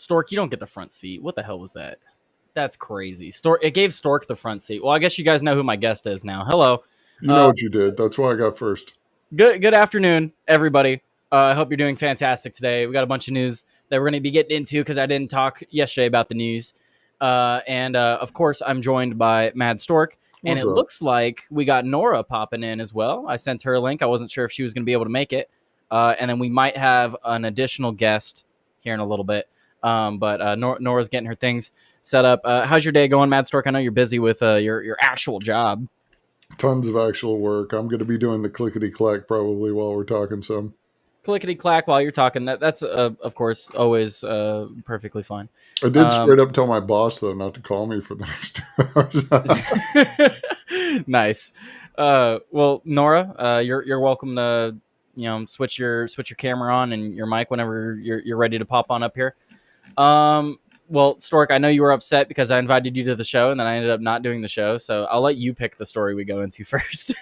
Stork, you don't get the front seat. What the hell was that? That's crazy. Stork, it gave Stork the front seat. Well, I guess you guys know who my guest is now. Hello. You know what you did. That's why I got first. Good afternoon, everybody. I hope you're doing fantastic today. We got a bunch of news that we're going to be getting into because I didn't talk yesterday about the news. And of course, I'm joined by Mad Stork. And What's it up? looks like we got Nora popping in as well. I sent her a link. I wasn't sure if she was going to be able to make it. And then we might have an additional guest here in a little bit. But Nora's getting her things set up. How's your day going, Mad Stork? I know you're busy with your actual job. Tons of actual work. I'm going to be doing the clickety clack probably while we're talking some. Clickety clack while you're talking. That's of course always perfectly fine. I did straight up tell my boss though not to call me for the next 2 hours. Nice. Well, Nora, you're welcome to switch your camera on and your mic whenever you're ready to pop on up here. Well, Stork, I know you were upset because I invited you to the show and then I ended up not doing the show. So I'll let you pick the story we go into first.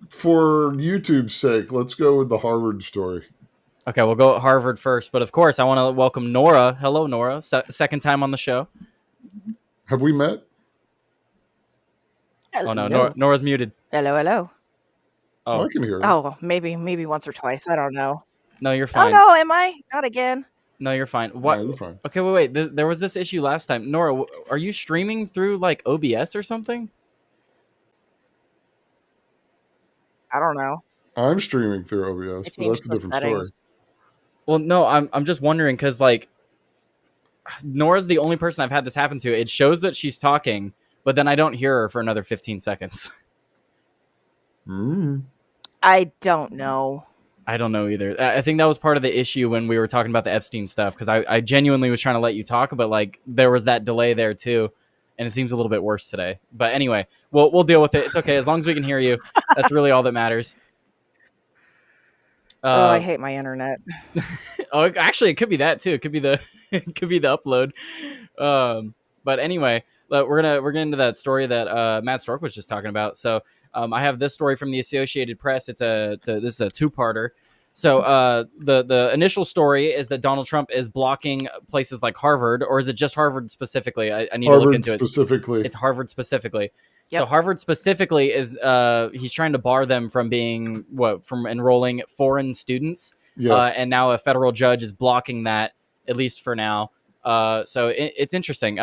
For YouTube's sake, let's go with the Harvard story. Okay, we'll go at Harvard first. But of course, I want to welcome Nora. Hello, Nora. Second time on the show. Have we met? Hello. Oh, no. Nora's muted. Hello. Oh, I can hear you. Oh, maybe once or twice. I don't know. No, you're fine. Oh, no, am I? Not again. No, you're fine. What? No, you're fine. Okay, wait. There was this issue last time. Nora, are you streaming through like OBS or something? I don't know. I'm streaming through OBS, but that's a different story. Well, no, I'm just wondering because like Nora's the only person I've had this happen to. It shows that she's talking, but then I don't hear her for another 15 seconds. I don't know. I don't know either. I think that was part of the issue when we were talking about the Epstein stuff because I genuinely was trying to let you talk, but like there was that delay there too, and it seems a little bit worse today. But anyway, we'll deal with it. It's okay as long as we can hear you. That's really all that matters. I hate my internet. Oh, actually, it could be that too. It could be the upload. But anyway, we're gonna into that story that Matt Stork was just talking about. So I have this story from the Associated Press. This is a two-parter. So the initial story is that Donald Trump is blocking places like Harvard, or is it just Harvard specifically? I need to look into it. It's Harvard specifically. Yep. So Harvard specifically is he's trying to bar them from from enrolling foreign students. Yeah. And now a federal judge is blocking that, at least for now. So it's interesting.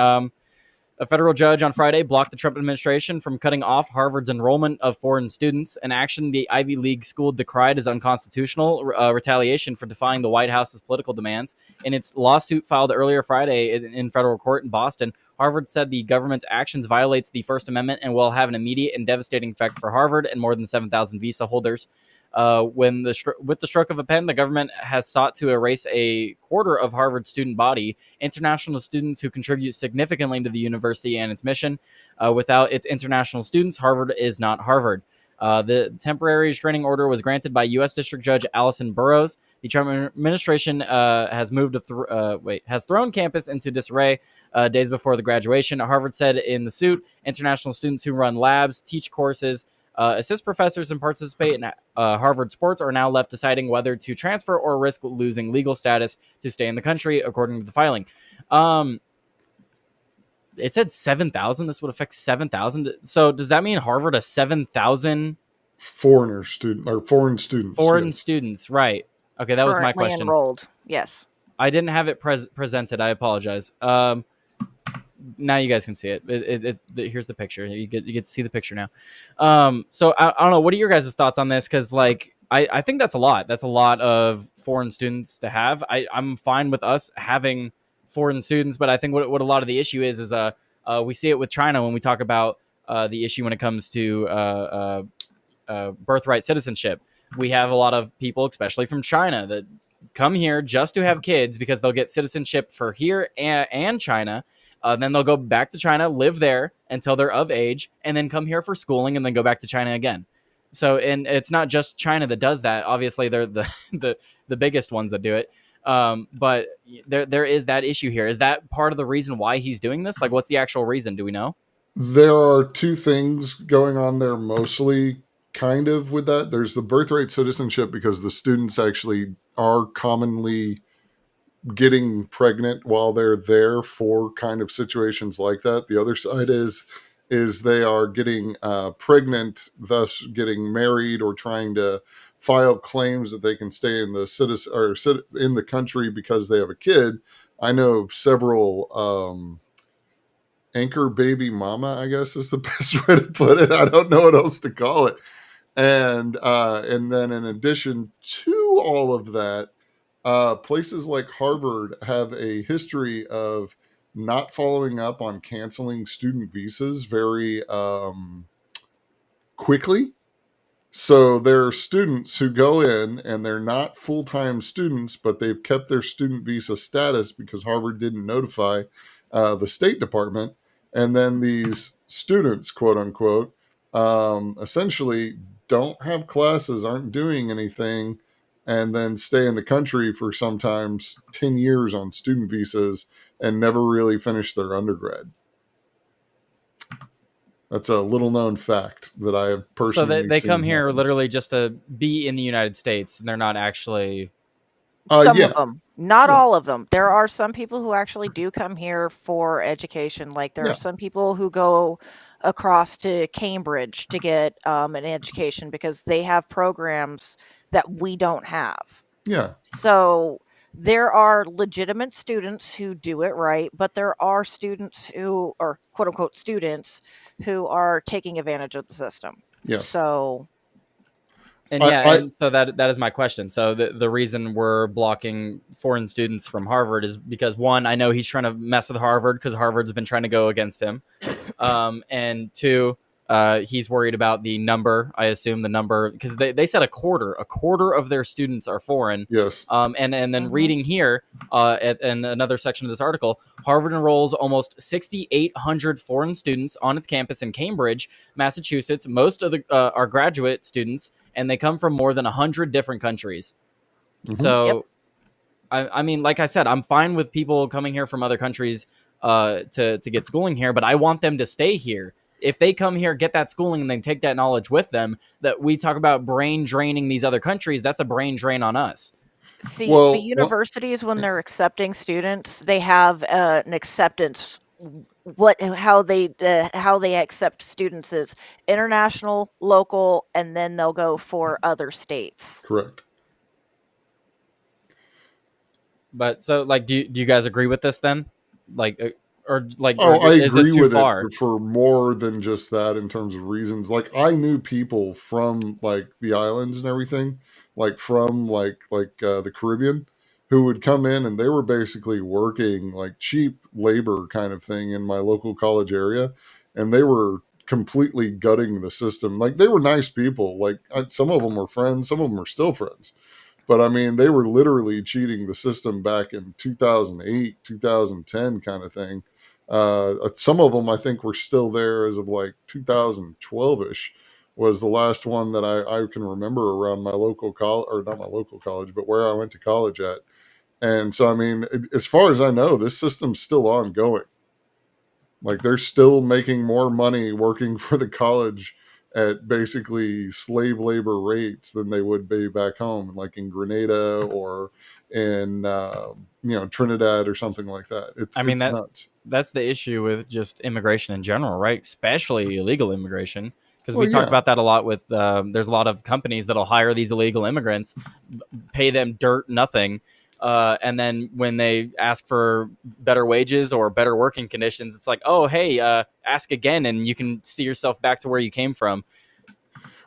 A federal judge on Friday blocked the Trump administration from cutting off Harvard's enrollment of foreign students, an action the Ivy League school decried as unconstitutional retaliation for defying the White House's political demands. In its lawsuit filed earlier Friday in federal court in Boston, Harvard said the government's actions violates the First Amendment and will have an immediate and devastating effect for Harvard and more than 7,000 visa holders. With the stroke of a pen, the government has sought to erase a quarter of Harvard's student body, international students who contribute significantly to the university and its mission. Without its international students, Harvard is not Harvard. The temporary restraining order was granted by U.S. District Judge Allison Burroughs. The Trump administration has thrown campus into disarray days before the graduation. Harvard said in the suit, international students who run labs, teach courses, assist professors, and participate in Harvard sports are now left deciding whether to transfer or risk losing legal status to stay in the country, according to the filing. It said 7,000. This would affect 7,000. So does that mean Harvard has 7,000 foreign students? Foreign students, right? Okay, that was my question. Enrolled, yes. I didn't have it presented. I apologize. Now you guys can see it. Here's the picture. You get to see the picture now. So I don't know. What are your guys' thoughts on this? Because like I think that's a lot. That's a lot of foreign students to have. I'm fine with us having foreign students, but I think what a lot of the issue is we see it with China when we talk about the issue when it comes to birthright citizenship. We have a lot of people, especially from China, that come here just to have kids because they'll get citizenship for here and China. Then they'll go back to China, live there until they're of age, and then come here for schooling and then go back to China again. So, and it's not just China that does that. Obviously, they're the biggest ones that do it. But there is that issue here. Is that part of the reason why he's doing this? Like, what's the actual reason? Do we know? There are two things going on there mostly kind of with that. There's the birthright citizenship because the students actually are commonly getting pregnant while they're there for kind of situations like that. The other side is they are getting pregnant, thus getting married or trying to file claims that they can stay in the citizen or in the country because they have a kid. I know several anchor baby mama, I guess is the best way to put it. I don't know what else to call it. And then in addition to all of that, places like Harvard have a history of not following up on canceling student visas very quickly. So there are students who go in and they're not full-time students, but they've kept their student visa status because Harvard didn't notify the State Department. And then these students, quote unquote, essentially don't have classes, aren't doing anything, and then stay in the country for sometimes 10 years on student visas and never really finish their undergrad. That's a little known fact that I have personally So they seen come here happen. literally just to be in the United States, and they're not actually. Some Yeah. of them, not Yeah. all of them. There are some people who actually do come here for education. Like there Yeah. are some people who go across to Cambridge to get an education because they have programs that we don't have. Yeah. So there are legitimate students who do it right, but there are students who are quote unquote students who are taking advantage of the system. Yes. So And I- so that is my question. So the reason we're blocking foreign students from Harvard is because, one, I know he's trying to mess with Harvard because Harvard's been trying to go against him, and two, he's worried about the number. I assume the number, because they said a quarter of their students are foreign. Yes. And then Mhm. reading here in another section of this article, Harvard enrolls almost 6,800 foreign students on its campus in Cambridge, Massachusetts. Most of the are graduate students, and they come from more than 100 different countries. Mhm. So, I mean, like I said, I'm fine with people coming here from other countries to get schooling here, but I want them to stay here. If they come here, get that schooling, and then take that knowledge with them, that we talk about brain draining these other countries, that's a brain drain on us. see, Well, the universities, when they're accepting students, they have an acceptance. How they accept students is international, local, and then they'll go for other states. Correct. But so, like, do you guys agree with this then? Like, or like, Oh, or I is this agree too with far? it for more than just that in terms of reasons. Like I knew people from like the islands and everything, like from the Caribbean, who would come in and they were basically working like cheap labor kind of thing in my local college area, and they were completely gutting the system. Like they were nice people. Like some of them were friends, some of them are still friends. But I mean, they were literally cheating the system back in 2008, 2010 kind of thing. Some of them I think were still there as of like 2012ish was the last one that I can remember around my local college, or not my local college, but where I went to college at. And so, I mean, as far as I know, this system's still ongoing. Like they're still making more money working for the college at basically slave labor rates than they would be back home, like in Grenada or in Trinidad or something like that. It's nuts. That's the issue with just immigration in general, right? Especially illegal immigration, because Well, we talk yeah. about that a lot with. There's a lot of companies that'll hire these illegal immigrants, pay them dirt nothing, and then when they ask for better wages or better working conditions, it's like, oh, hey, ask again, and you can see yourself back to where you came from.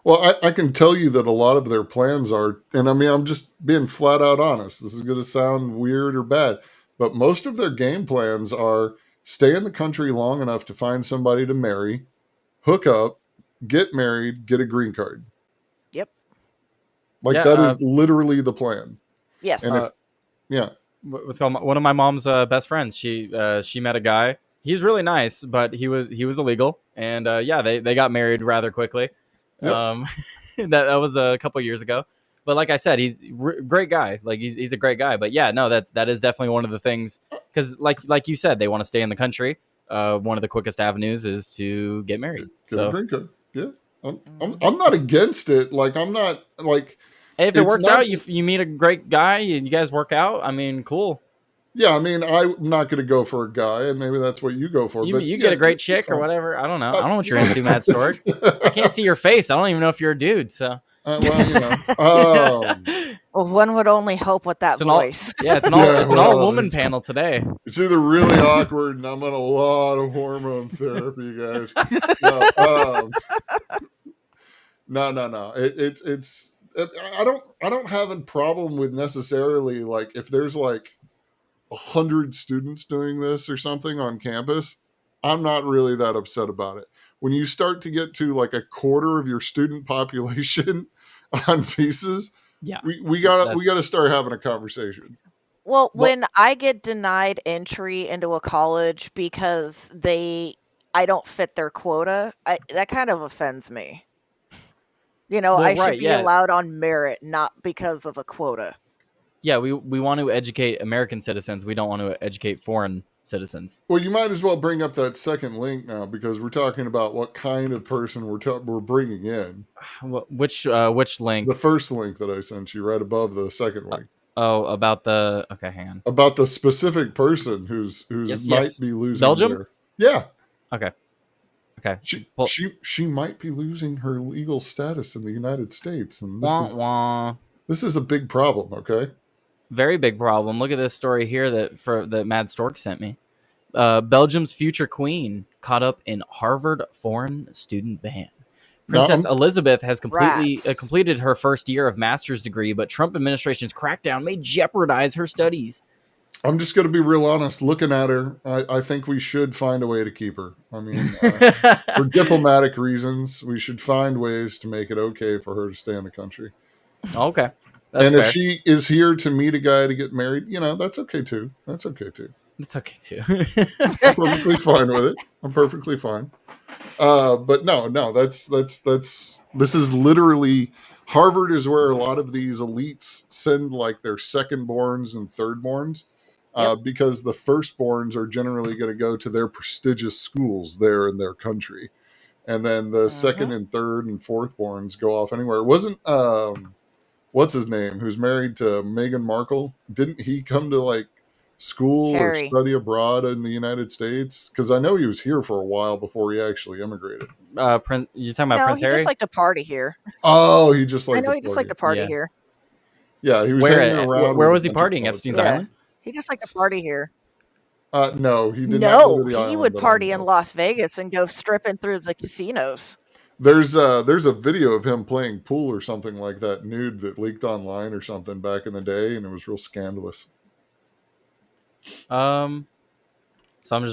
Well, I can tell you that a lot of their plans are, and I mean, I'm just being flat out honest. This is going to sound weird or bad, but most of their game plans are stay in the country long enough to find somebody to marry, hook up, get married, get a green card. Yep. Like Yeah, that is literally the plan. Yes. And yeah. What's called one of my mom's best friends. She met a guy. He's really nice, but he was illegal, and yeah, they got married rather quickly. Yep. That was a couple years ago. But like I said, he's great guy. Like he's a great guy. But yeah, no, that is definitely one of the things, because like you said, they want to stay in the country. One of the quickest avenues is to get married. Get a So green card. Yeah. I'm not against it. Like I'm not like if it it's works not out, you meet a great guy, and you guys work out. I mean, cool. Yeah, I mean, I'm not going to go for a guy, and maybe that's what you go for. You, but you yeah, get a great it's chick or fine. whatever. I don't know. I Uh, don't know what you're into, Matt Stork. I can't see your face. I don't even know if you're a dude. So well, you know. Well, one would only hope with that it's an all voice. yeah, it's an Yeah, all well, woman it's panel today. It's either really awkward and I'm on a lot of hormone therapy, guys. No, no. It's I don't have a problem with necessarily like if there's like 100 students doing this or something on campus, I'm not really that upset about it. When you start to get to like a quarter of your student population on visas, Yeah, we gotta that's start having a conversation. Well, But when I get denied entry into a college because I don't fit their quota, that kind of offends me. You know, well, I should right, be yeah. allowed on merit, not because of a quota. Yeah, we want to educate American citizens. We don't want to educate foreign citizens. Well, you might as well bring up that second link now because we're talking about what kind of person we're bringing in. Which link? The first link that I sent you, right above the second link, Oh, about the okay, hang on. about the specific person who's Yes, might yes. be losing Belgium? their- yeah, Okay. Well, she might be losing her legal status in the United States, and wah. this is a big problem. Okay, Very big problem. Look at this story here that Mad Stork sent me. Belgium's future queen caught up in Harvard foreign student ban. Now, Princess Elizabeth has Rats. completed her first year of master's degree, but Trump administration's crackdown may jeopardize her studies. I'm just going to be real honest. Looking at her, I think we should find a way to keep her. I mean, for diplomatic reasons, we should find ways to make it okay for her to stay in the country. Okay, that's and fair. if she is here to meet a guy to get married, you know, that's okay too. That's okay too. It's okay too. I'm perfectly fine with it. I'm perfectly fine. But no, that's this is literally Harvard is where a lot of these elites send like their secondborns and thirdborns. Because the firstborns are generally going to go to their prestigious schools there in their country, and then the second and third and fourthborns go off anywhere. Wasn't what's his name, who's married to Meghan Markle? Didn't he come to like school Harry. or study abroad in the United States? Because I know he was here for a while before he actually immigrated. You talking about No, Prince he Harry? just liked to party here. Oh, he just I like know he just liked to party Yeah. here. Yeah, he was Where hanging around. where with was a he bunch of partying? college Epstein's guys. Yeah. Island? He just liked to party here. No, he did not No, go to the he island would that I party know in of. Las Vegas and go stripping through the casinos. There's a video of him playing pool or something like that, nude, that leaked online or something back in the day, and it was real scandalous. So I'm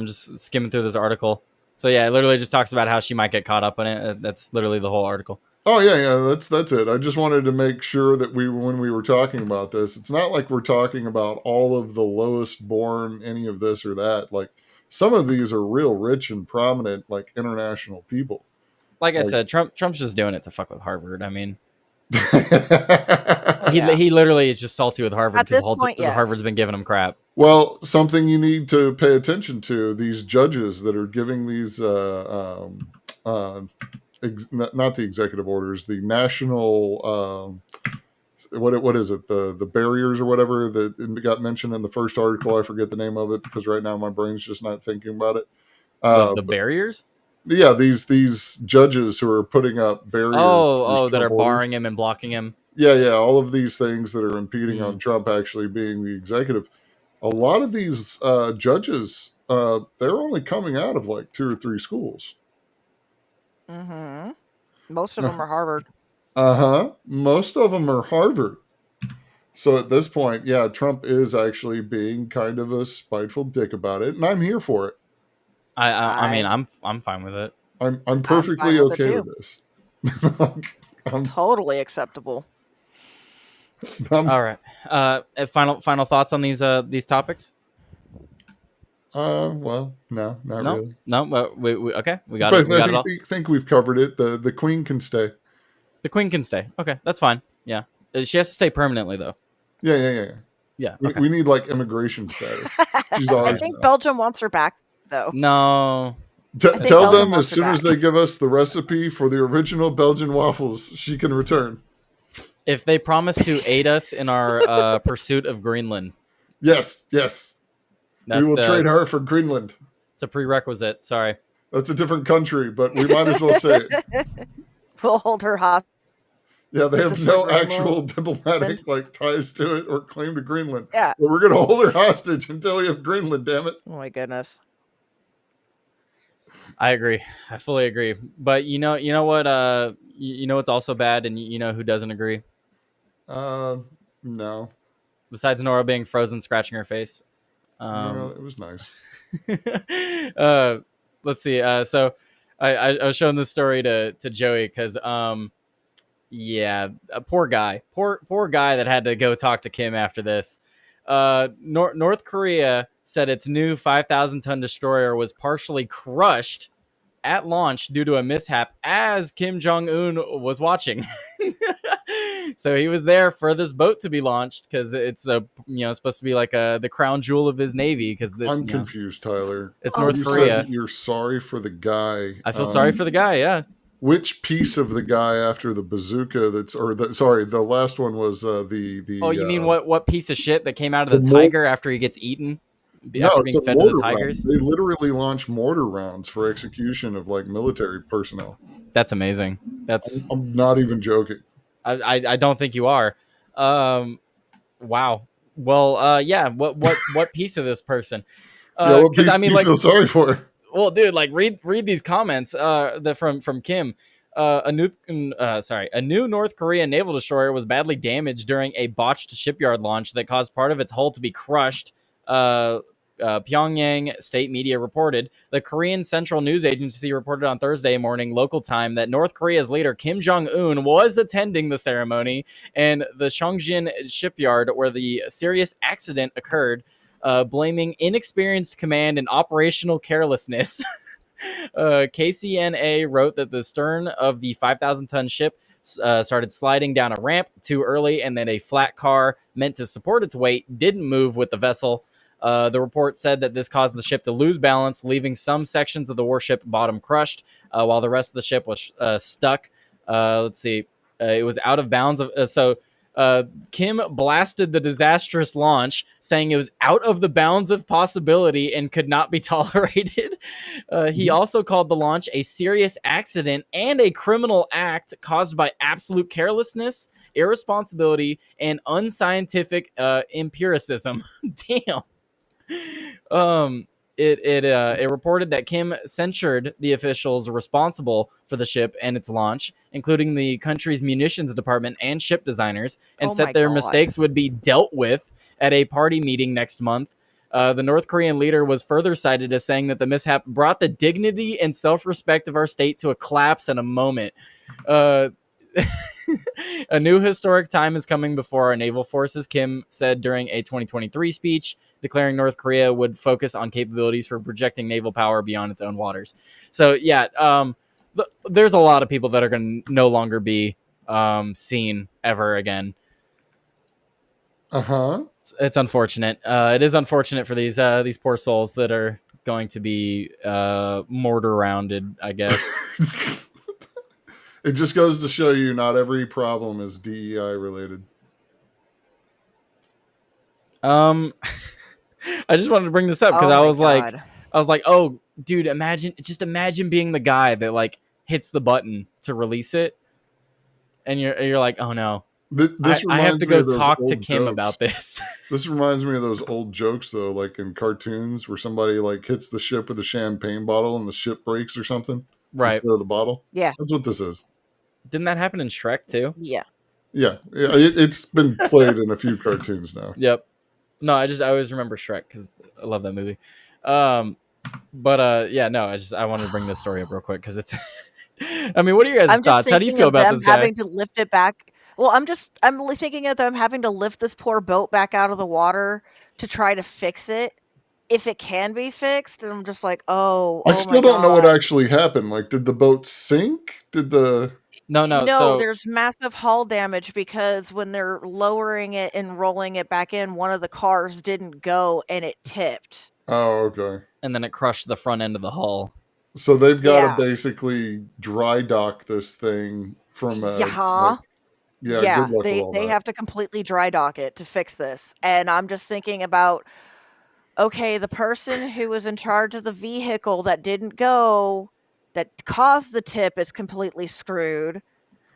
just skimming through this article. So yeah, it literally just talks about how she might get caught up in it. That's literally the whole article. Oh yeah, that's it. I just wanted to make sure that when we were talking about this, it's not like we're talking about all of the lowest born, any of this or that. Like some of these are real rich and prominent, like international people. Like I said, Trump's just doing it to fuck with Harvard. I mean, Yeah. he literally is just salty with Harvard At because this point, yes. Harvard's been giving him crap. Well, something you need to pay attention to, these judges that are giving these not the executive orders, the national what is it, the barriers or whatever that got mentioned in the first article. I forget the name of it because right now my brain's just not thinking about it. The barriers? Yeah, these judges who are putting up barriers. That are Trump barring him and blocking him. Yeah, all of these things that are impeding on Trump actually being the executive. A lot of these judges, they're only coming out of like 2 or 3 schools. Mm-hmm. Most of them are Harvard. Most of them are Harvard. So at this point, yeah, Trump is actually being kind of a spiteful dick about it, and I'm here for it. I mean, I'm fine with it. I'm perfectly with it okay too. with this. Totally acceptable. All right. Final thoughts on these topics? Well, no, not really. No, but we okay. We got But it. We got it all. I think we've covered it. The queen can stay. The queen can stay. Okay, that's fine. Yeah, she has to stay permanently though. Yeah. Yeah. Okay. We need like immigration status. She's I always think Belgium wants her back, though. No. Tell Belgium them wants as her soon as back. they give us the recipe for the original Belgian waffles, she can return. If they promise to aid us in our pursuit of Greenland, Yes, yes. That's We will trade her for Greenland. It's a prerequisite. Sorry. That's a different country, but we might as well say it. We'll hold her hostage. Yeah, they have For no Greenland. actual diplomatic like ties to it or claim to Greenland. Yeah. But we're gonna hold her hostage until we have Greenland. Damn it! Oh my goodness. I agree. I fully agree. But you know what? You know what's also bad, and you know who doesn't agree? No. Besides Nora being frozen, scratching her face. Well, it was nice. Let's see. So I was showing this story to Joey because yeah, a poor guy that had to go talk to Kim after this. North Korea said its new 5,000-ton destroyer was partially crushed at launch due to a mishap as Kim Jong-un was watching. So he was there for this boat to be launched because it's supposed to be like the crown jewel of his navy. Because I'm confused, Tyler. It's Oh, North You Korea. said that you're sorry for the guy. I feel sorry for the guy. Yeah. Which piece of the guy after the bazooka? The last one was the. Oh, you mean what piece of shit that came out of the the mor- tiger after he gets eaten? No, After it's being a fed to the mortar tigers? round. They literally launch mortar rounds for execution of like military personnel. That's amazing. That's I'm not even joking. I don't think you are. Wow. Well, yeah. What piece of this person? Yeah, what 'Cause piece I mean, do you like, feel sorry for? well, dude, like read these comments. From Kim. A new North Korean naval destroyer was badly damaged during a botched shipyard launch that caused part of its hull to be crushed. Pyongyang state media reported. The Korean Central News Agency reported on Thursday morning local time that North Korea's leader Kim Jong-un was attending the ceremony and the Chongjin shipyard where the serious accident occurred, blaming inexperienced command and operational carelessness. KCNA wrote that the stern of the 5,000-ton ship started sliding down a ramp too early, and that a flat car meant to support its weight didn't move with the vessel. The report said that this caused the ship to lose balance, leaving some sections of the warship bottom crushed, while the rest of the ship was stuck. Let's see. It was out of bounds. Kim blasted the disastrous launch, saying it was out of the bounds of possibility and could not be tolerated. He also called the launch a serious accident and a criminal act caused by absolute carelessness, irresponsibility, and unscientific empiricism. Damn. It reported that Kim censured the officials responsible for the ship and its launch, including the country's munitions department and ship designers, and Oh said my their God. mistakes would be dealt with at a party meeting next month. The North Korean leader was further cited as saying that the mishap brought the dignity and self-respect of our state to a collapse in a moment. A new historic time is coming before our naval forces, Kim said during a 2023 speech, declaring North Korea would focus on capabilities for projecting naval power beyond its own waters. So, yeah, there's a lot of people that are going to no longer be seen ever again. Uh-huh. It's unfortunate. It is unfortunate for these poor souls that are going to be mortar rounded, I guess. It just goes to show you not every problem is DEI related. I just wanted to bring this up because Oh I my was God. like, oh, dude, imagine being the guy that like hits the button to release it, and you're like, oh no, This I have reminds to me go of those talk to old Kim jokes. about this. This reminds me of those old jokes, though, like in cartoons where somebody like hits the ship with a champagne bottle and the ship breaks or something Right? instead of the bottle. Yeah. That's what this is. Didn't that happen in Shrek too? Yeah. Yeah, it's been played in a few cartoons now. Yep. No, I always remember Shrek because I love that movie. Yeah, no, I wanted to bring this story up real quick because it's. I mean, what are your guys' I'm just thoughts? How do you thinking feel of about them this guy? having to lift it back. Well, I'm thinking of them having to lift this poor boat back out of the water to try to fix it, if it can be fixed. And I'm just like, I my still don't know what God. actually happened. Like, did the boat sink? Did the No. No, So there's massive hull damage because when they're lowering it and rolling it back in, one of the cars didn't go and it tipped. Oh, okay. and then it crushed the front end of the hull. So they've got Yeah. to basically dry dock this thing from Yeah. Yeah, Yeah, good luck with they all they that. have to completely dry dock it to fix this. And I'm just thinking about, okay, the person who was in charge of the vehicle that didn't go, that caused the tip is completely screwed.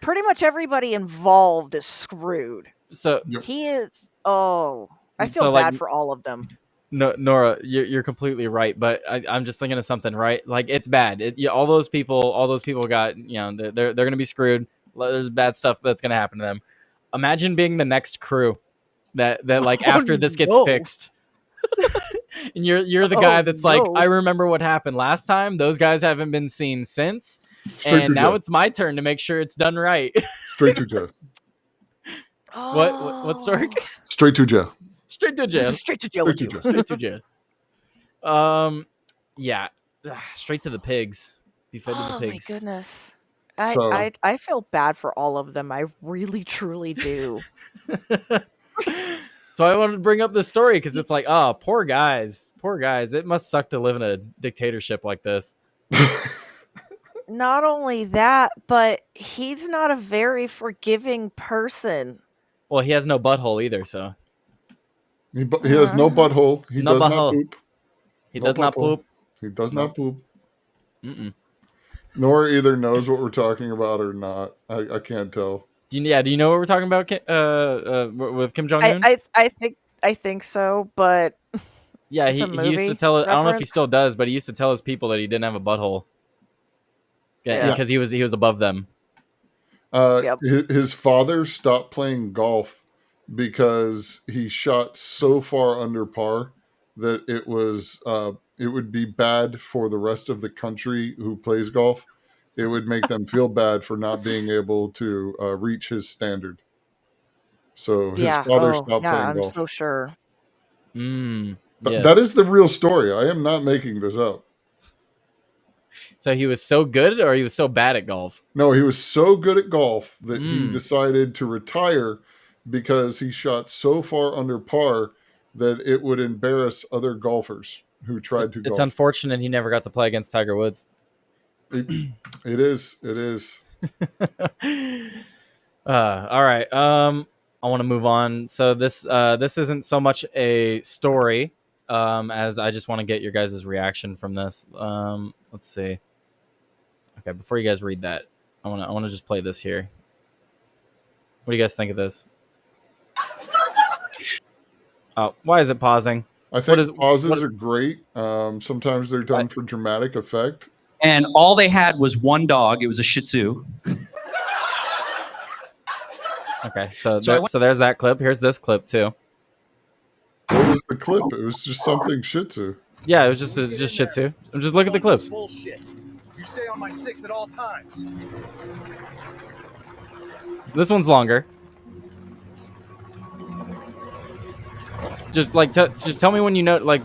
Pretty much everybody involved is screwed. So Yep. He is, oh, I feel so like bad for all of them. no, Nora, you're completely right, but I'm just thinking of something, right? Like it's bad. All those people got, they're gonna be screwed. There's bad stuff that's gonna happen to them. Imagine being the next crew that like Oh after this gets no. fixed, and you're the Oh guy that's like, no. I remember what happened last time. Those guys haven't been seen since, Straight to and now jail. it's my turn to make sure it's done right. Straight to jail. What story? Oh. Straight to jail. Straight to jail. Straight to jail Straight with to you. jail. Straight to jail. Yeah, straight to the pigs. Be fed to the Oh my pigs. goodness. So I feel bad for all of them. I really truly do. So I wanted to bring up this story because it's like, oh, poor guys. It must suck to live in a dictatorship like this. Not only that, but he's not a very forgiving person. Well, he has no butthole either, so he has no butthole. He No does butthole. not poop. he No does not butthole. poop. He does No. not poop. Mm-mm. Nor either knows what we're talking about or not. I can't tell. Do you know what we're talking about? With Kim Jong Un? I think so, but Yeah, it's he a used to movie tell. I don't know if he reference. still does, but he used to tell his people that he didn't have a butthole. Yeah, Yeah. because he was above them. Yep. His father stopped playing golf because he shot so far under par that it would be bad for the rest of the country who plays golf. It would make them feel bad for not being able to reach his standard. So his Yeah. father Oh, stopped yeah, playing I'm golf. so sure. Yes. That is the real story. I am not making this up. So he was so good, or he was so bad at golf? No, he was so good at golf that he Mm. decided to retire because he shot so far under par that it would embarrass other golfers who tried to It's golf. unfortunate he never got to play against Tiger Woods. It is. All right. I want to move on. So this isn't so much a story, as I just want to get your guys' reaction from this. Let's see. Okay, before you guys read that, I want to just play this here. What do you guys think of this? Oh, why is it pausing? I think is- pauses what- are great. Sometimes they're done for dramatic effect. And all they had was one dog. It was a Shih Tzu. Okay, so So there's that clip. Here's this clip too. What was the clip? It was just something Shih Tzu. Yeah, it was just Shih Tzu. Just look at the clips. Bullshit. You stay on my 6 at all times. This one's longer. Just like just tell me when you know. Like,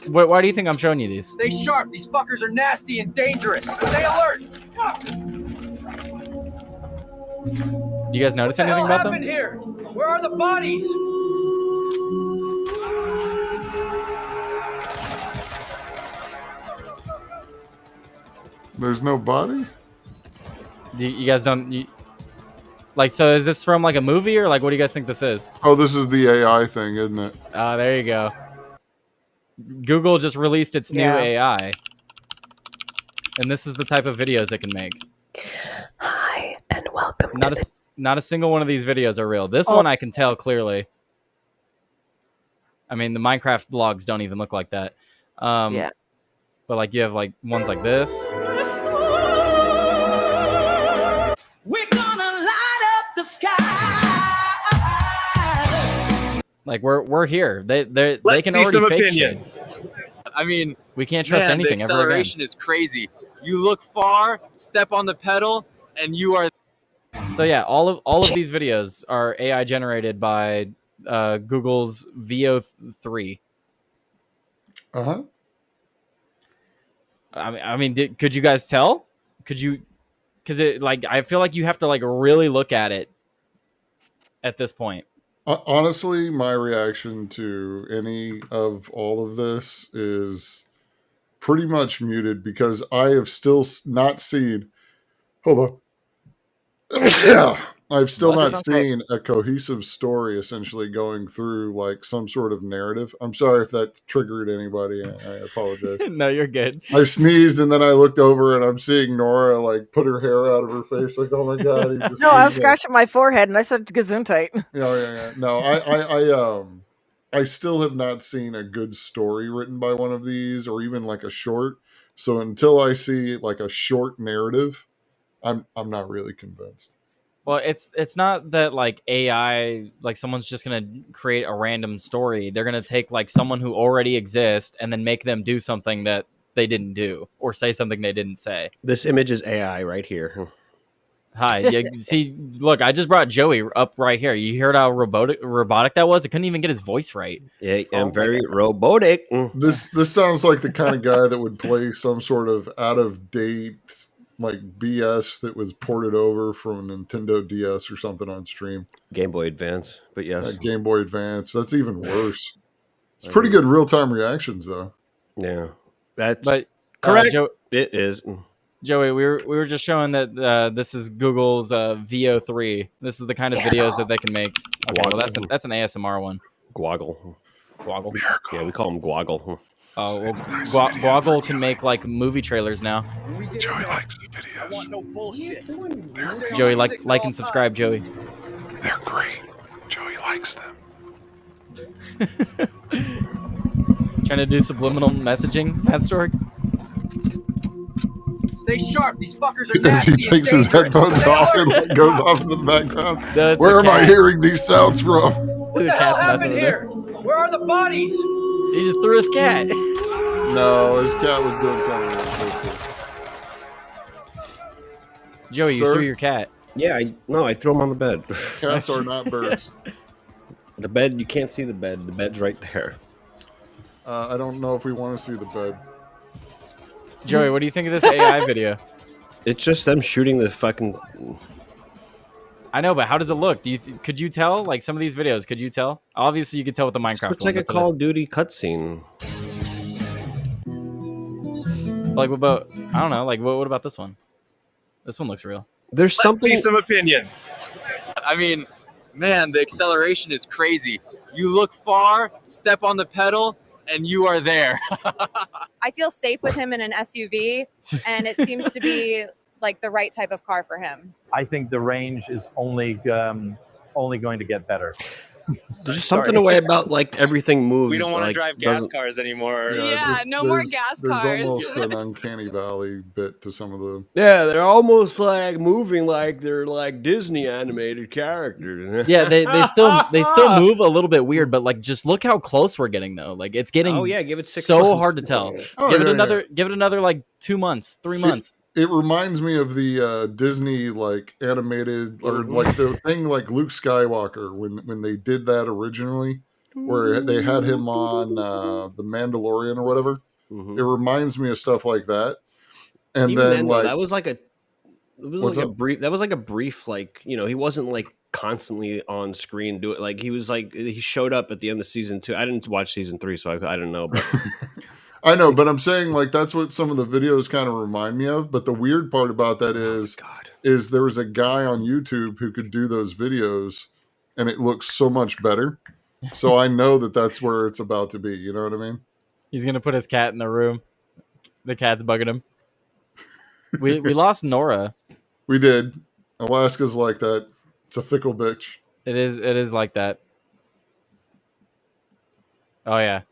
why do you think I'm showing you these? Stay sharp. These fuckers are nasty and dangerous. Stay alert. Do you guys notice What the anything hell about happened them? here? Where are the bodies? There's no body? You guys don't. Like, so is this from like a movie, or like what do you guys think this is? Oh, this is the AI thing, isn't it? There you go. Google just released its new Yeah. AI, and this is the type of videos it can make. Hi, and welcome to the... Not a single one of these videos are real. This Oh. one I can tell clearly. I mean, the Minecraft vlogs don't even look like that. Yeah. But like you have like ones like this. We're gonna light up the sky. Like we're here. They Let's can see already some fake opinions. shit. I mean, We can't trust man, anything the ever again. acceleration is crazy. You look far, step on the pedal, and you are. So yeah, all of these videos are AI generated by Google's VO3. Uh-huh. I mean, could you guys tell? Could you? Because it like I feel like you have to like really look at it at this point. Honestly, my reaction to any of all of this is pretty much muted because I have still not seen. Hold on. Yeah, I've still Well, that not sounds great. seen a cohesive story essentially going through like some sort of narrative. I'm sorry if that triggered anybody. I apologize. No, you're good. I sneezed and then I looked over and I'm seeing Nora like put her hair out of her face. Like, oh my god, he just No, I was sneezed. scratching my forehead and I said Gesundheit. Yeah. No, I still have not seen a good story written by one of these, or even like a short. So until I see like a short narrative, I'm not really convinced. Well, it's not that like AI, like someone's just gonna create a random story. They're gonna take like someone who already exists and then make them do something that they didn't do or say something they didn't say. This image is AI right here. Hi, yeah, see, look, I just brought Joey up right here. You heard how robotic that was? It couldn't even get his voice right. Yeah, I'm very robotic. This sounds like the kind of guy that would play some sort of out of date like BS that was ported over from a Nintendo DS or something on stream. Game Boy Advance, but yes, Game Boy Advance. That's even worse. It's pretty good real time reactions though. yeah, that's But correct. Joe, It is. Joey, we were just showing that this is Google's VO3. This is the kind of videos that they can make. Okay, well, that's an ASMR one. Gwoggle. Gwoggle. Yeah, we call him Gwoggle. Oh, well, Gwoggle can make like movie trailers now. Joey likes the videos. I want no bullshit. Joey, like and subscribe, Joey. They're great. Joey likes them. Trying to do subliminal messaging, Matt Stork. Stay sharp. These fuckers are As he nasty and takes his dangerous. headphones Stay off alert. and goes off into the background. No, it's Where the am I cat. hearing these sounds from? What the hell happened here? Where are the bodies? He just threw his cat. No, his cat was doing something. Joey, you Sir? threw your cat. Yeah, I threw him on the bed. Cats are not birds. The bed, you can't see the bed. The bed's right there. I don't know if we want to see the bed. Joey, what do you think of this AI video? It's just them shooting the fucking. I know, but how does it look? Could you tell? Like some of these videos, could you tell? Obviously, you could tell with the Minecraft It's one. like a but Call of Duty cutscene. Like what about? I don't know. Like what about this one? This one looks real. There's Let's something. see some opinions. I mean, man, the acceleration is crazy. You look far, step on the pedal, and you are there. I feel safe with him in an SUV, and it seems to be like the right type of car for him. I think the range is only going to get better. There's just something away about like everything moves. We don't want to like, drive gas doesn't- cars anymore. No more gas cars. There's almost an uncanny valley bit to some of them. Yeah, they're almost like moving like they're like Disney animated characters. Yeah, they still move a little bit weird, but like just look how close we're getting though. Like it's getting give it 6 so months. hard to tell. Oh, give it yeah. another like 2 months, 3 months. It reminds me of the Disney like animated or like the thing like Luke Skywalker when they did that originally, where they had him on the Mandalorian or whatever. Mhm. It reminds me of stuff like that. And Even then though, like that was like a What's up? brief. That was like a brief, like he wasn't like constantly on screen doing like he was like he showed up at the end of season 2. I didn't watch season 3, so I don't know. But I know, but I'm saying like that's what some of the videos kind of remind me of. But the weird part about that is there was a guy on YouTube who could do those videos, and it looks so much better. So I know that that's where it's about to be. You know what I mean? He's gonna put his cat in the room. The cat's bugging him. We lost Nora. We did. Alaska's like that. It's a fickle bitch. It is like that. Oh yeah.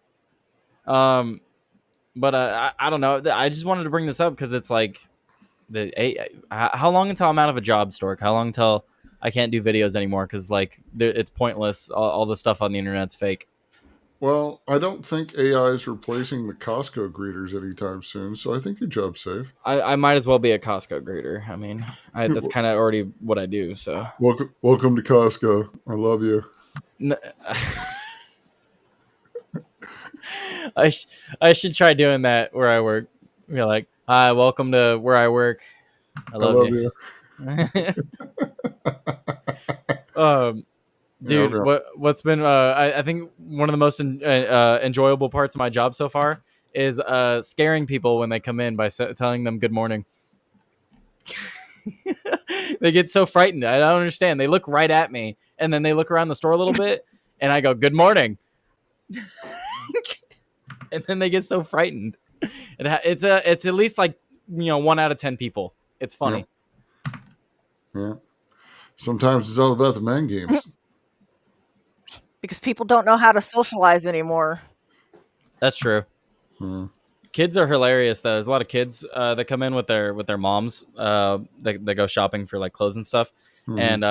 But I don't know. I just wanted to bring this up because it's like how long until I'm out of a job, Stork? How long until I can't do videos anymore? Because like it's pointless. All the stuff on the internet's fake. Well, I don't think AI is replacing the Costco greeters anytime soon, so I think your job's safe. I might as well be a Costco greeter. I mean, that's kind of already what I do. So Welcome to Costco. I love you. I should try doing that where I work. Be like, hi, welcome to where I work. I love you. Dude, okay. what's been I think one of the most enjoyable parts of my job so far is scaring people when they come in by telling them good morning. They get so frightened. I don't understand. They look right at me, and then they look around the store a little bit, and I go, "Good morning," and then they get so frightened. It's at least like 1 out of 10 people. It's funny. Yeah. Sometimes it's all about the man games. Because people don't know how to socialize anymore. That's true. Kids are hilarious though. There's a lot of kids that come in with their moms. They go shopping for like clothes and stuff. And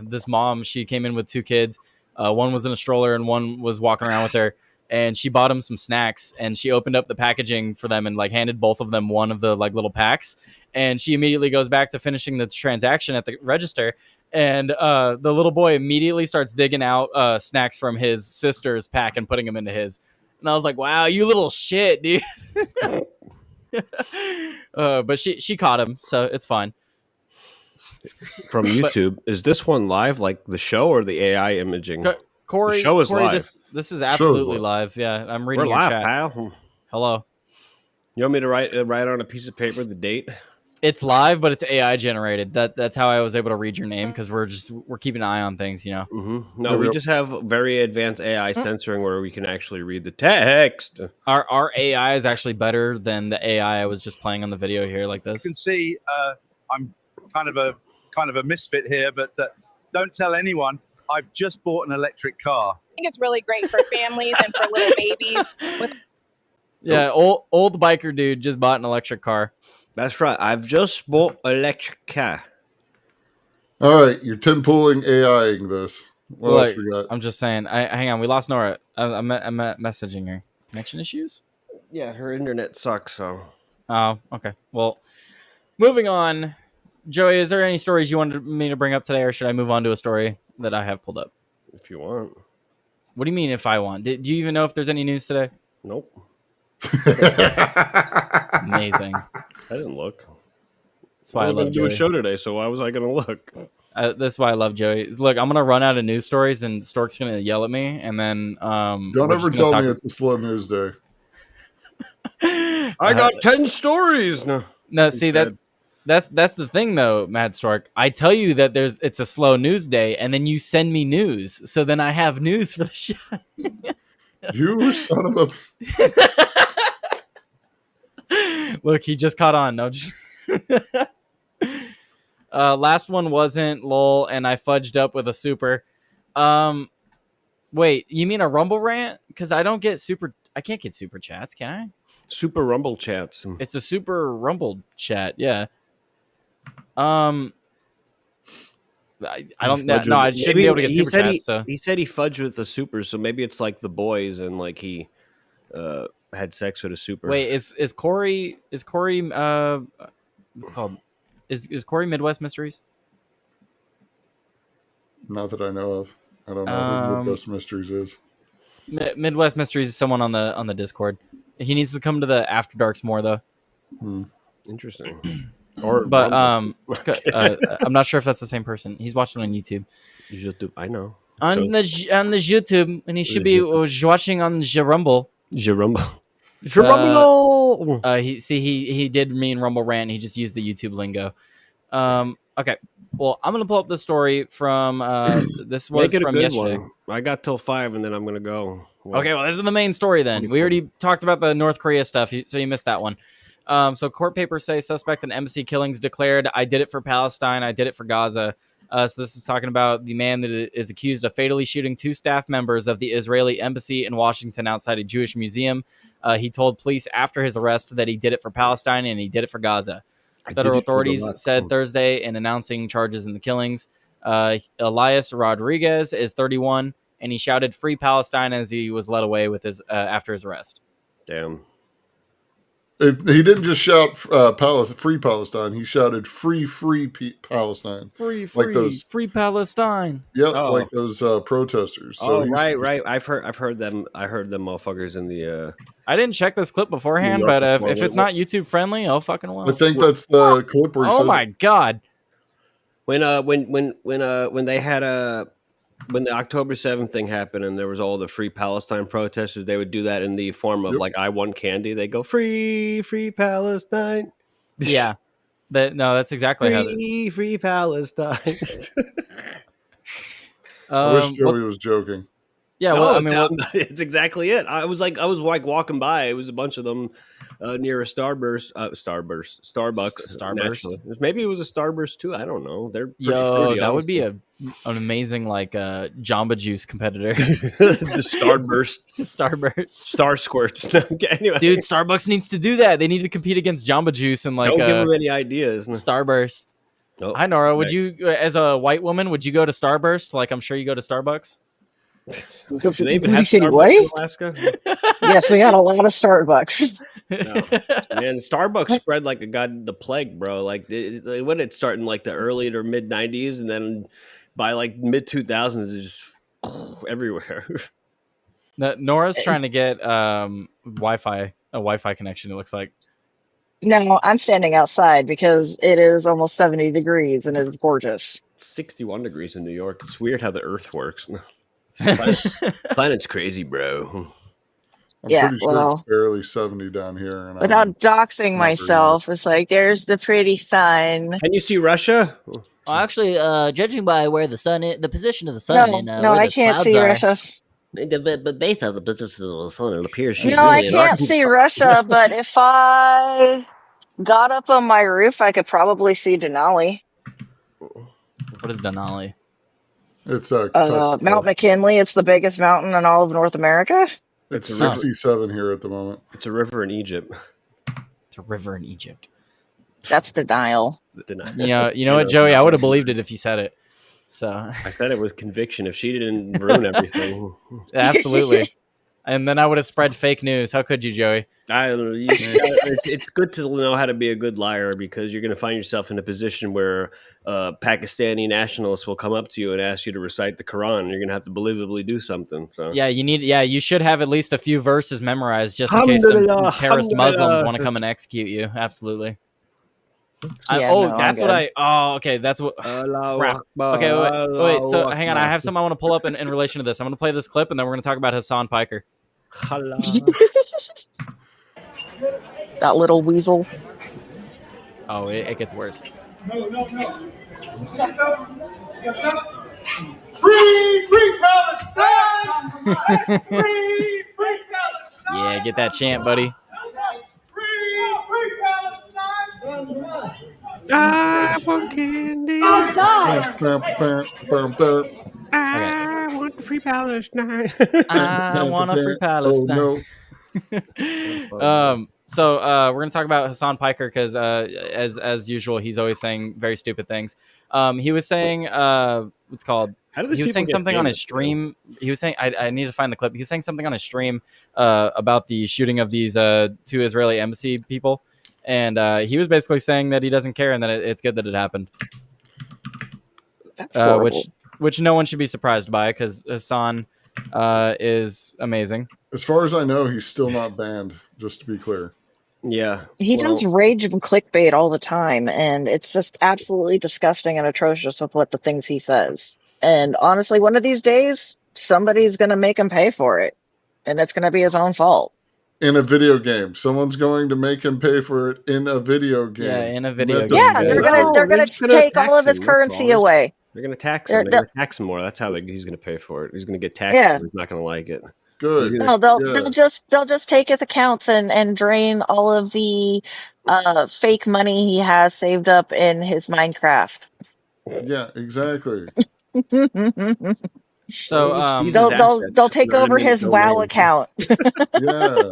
this mom, she came in with 2 kids. One was in a stroller and one was walking around with her. And she bought them some snacks, and she opened up the packaging for them and like handed both of them one of the like little packs. And she immediately goes back to finishing the transaction at the register. And the little boy immediately starts digging out snacks from his sister's pack and putting them into his. And I was like, wow, you little shit, dude. But she caught him, so it's fine. From YouTube, is this one live, like the show, or the AI imaging? Corey, the show is Corey, live. This is absolutely live. Yeah, I'm reading We're your live, chat. pal. Hello. You want me to write on a piece of paper the date? It's live, but it's AI generated. That's how I was able to read your name, because we're keeping an eye on things, No, we just have very advanced AI censoring where we can actually read the text. Our AI is actually better than the AI I was just playing on the video here, like this. You can see I'm kind of a misfit here, but don't tell anyone. I've just bought an electric car. I think it's really great for families and for little babies. Yeah, old biker dude just bought an electric car. That's right. I've just bought an electric car. All right, you're 10 pulling AIing this. What else we got? I'm just saying. Hang on, we lost Nora. I'm messaging her. Connection issues? Yeah, her internet sucks. So. Oh, okay. Well, moving on. Joey, is there any stories you wanted me to bring up today, or should I move on to a story that I have pulled up? If you want. What do you mean if I want? Do you even know if there's any news today? Nope. Amazing. I didn't look. That's why I love do Joey. a show today, so why was I going to look? That's why I love Joey. Look, I'm gonna run out of news stories, and Stork's gonna yell at me, and then don't ever tell me it's a slow news day. I got 10 stories. No, see that's the thing though, Mad Stork. I tell you that it's a slow news day, and then you send me news, so then I have news for the show. You son of a! Look, he just caught on. No, just. Last one wasn't lol, and I fudged up with a super. Wait, you mean a Rumble rant? Because I don't get super. I can't get super chats, can I? Super Rumble chats. It's a super Rumble chat. Yeah. I don't know. No, I shouldn't be able to get super chats. So he said he fudged with the super, so maybe it's like the boys and like he had sex with a super. Wait, is Corey what's it called? Is Corey Midwest Mysteries? Not that I know of. I don't know who Midwest Mysteries is. Midwest Mysteries is someone on the Discord. He needs to come to the After Darks more though. Interesting. But I'm not sure if that's the same person. He's watching on YouTube. YouTube, I know. On the YouTube, and he should be watching on Rumble. Rumble. He did mean Rumble rant. He just used the YouTube lingo. Okay. Well, I'm gonna pull up the story from this was from yesterday. I got till 5, and then I'm gonna go. Okay. Well, this is the main story then. We already talked about the North Korea stuff, so you missed that one. So court papers say suspect in embassy killings declared, "I did it for Palestine. I did it for Gaza." So this is talking about the man that is accused of fatally shooting 2 staff members of the Israeli embassy in Washington outside a Jewish museum. He told police after his arrest that he did it for Palestine and he did it for Gaza. Federal authorities said Thursday in announcing charges in the killings. Elias Rodriguez is 31, and he shouted "Free Palestine" as he was led away with his after his arrest. Damn. He didn't just shout "Free Palestine." He shouted "Free Palestine." Free Palestine. Yep, like those protesters. So right. I've heard them. I heard them motherfuckers in the. I didn't check this clip beforehand, but if it's not YouTube friendly, oh fucking well. I think that's the clip where he says my god. When they had when the October 7th thing happened and there was all the Free Palestine protesters, they would do that in the form of like I want candy. They go free Palestine. Yeah. No, that's exactly how. Free Palestine. I wish Joey What, was joking. yeah, No, well, I it's, mean, what, it's exactly it. I was walking by. It was a bunch of them near a Starburst, Starbucks, Starburst. naturally. Maybe it was a Starburst too. I don't know. They're pretty yo, fruity, that would be honestly. an amazing like Jamba Juice competitor. The Starburst, Starburst. Star Squirts. Okay, anyway, Dude, Starbucks needs to do that. They need to compete against Jamba Juice and like don't give them any ideas. Starburst. Oh, Hi Nora, would right. you, as a white woman, would you go to Starburst? Like I'm sure you go to Starbucks. Do they even Booty have City Starbucks Way? in Alaska? Yes, we got a lot of Starbucks. No. Man, Starbucks spread like the plague, bro. Like when it started in like the early or mid '90s, and then by like mid 2000s, it's just everywhere. Nora's trying to get Wi-Fi, a Wi-Fi connection. It looks like. No, I'm standing outside because it is almost 70 degrees and it is gorgeous. 61 degrees in New York. It's weird how the Earth works. Yeah, Planet's crazy, bro. I'm Yeah, pretty sure well, it's barely 70 down here. And without doxing not very myself, it's like there's the pretty sun. Can you see Russia? Well, actually, judging by where the sun is, the position of the sun No, and no, where I those can't clouds see are. Russia. But based on the position of the sun, it appears she's No, I really in can't see Arkansas. Russia, but if I got up on my roof, I could probably see Denali. What is Denali? It's Mount McKinley. It's the biggest mountain in all of North America. It's It's a river. 67 here at the moment. It's a river in Egypt. It's a river in Egypt. That's denial. You know what, Joey? I would have believed it if you said it. So I said it with conviction. If she didn't ruin everything, absolutely. And then I would have spread fake news. How could you, Joey? I don't know. It's good to know how to be a good liar because you're going to find yourself in a position where Pakistani nationalists will come up to you and ask you to recite the Quran. And you're going to have to believably do something. So Yeah, you should have at least a few verses memorized just in case some Alhamdulillah, terrorist Muslims alhamdulillah. want to come and execute you. Absolutely. Yeah, That's what I. Oh, okay. That's what. Crap. Okay, wait. So hang on. I have something I want to pull up in relation to this. I'm going to play this clip, and then we're going to talk about Hassan Piker. That little weasel. Oh, it gets worse. No. Free Palestine! Free Palestine! Yeah, get that chant, buddy. Free Palestine! I want candy. I want free Palestine. I want a free Palestine. So we're gonna talk about Hassan Piker because as usual, he's always saying very stupid things. He was saying what's called. How do these He was people saying get something on his famous, stream. He was saying I need to find the clip. He was saying something on his stream about the shooting of these two Israeli embassy people, and he was basically saying that he doesn't care and that it's good that it happened. Which no one should be surprised by because Hassan is amazing. As far as I know, he's still not banned, just to be clear. Yeah. He does rage and clickbait all the time, and it's just absolutely disgusting and atrocious with what the things he says. And honestly, one of these days, somebody's going to make him pay for it, and it's going to be his own fault. In a video game, someone's going to make him pay for it in a video game. Yeah, in a video game. Yeah, they're gonna take all of his currency away. They're going to tax him. They're going to tax him more. That's how he's going to pay for it. He's going to get taxed. Yeah. He's not going to like it. Good. No, they'll just take his accounts and drain all of the fake money he has saved up in his Minecraft. Yeah, exactly. So they'll take over his WoW account. Yeah.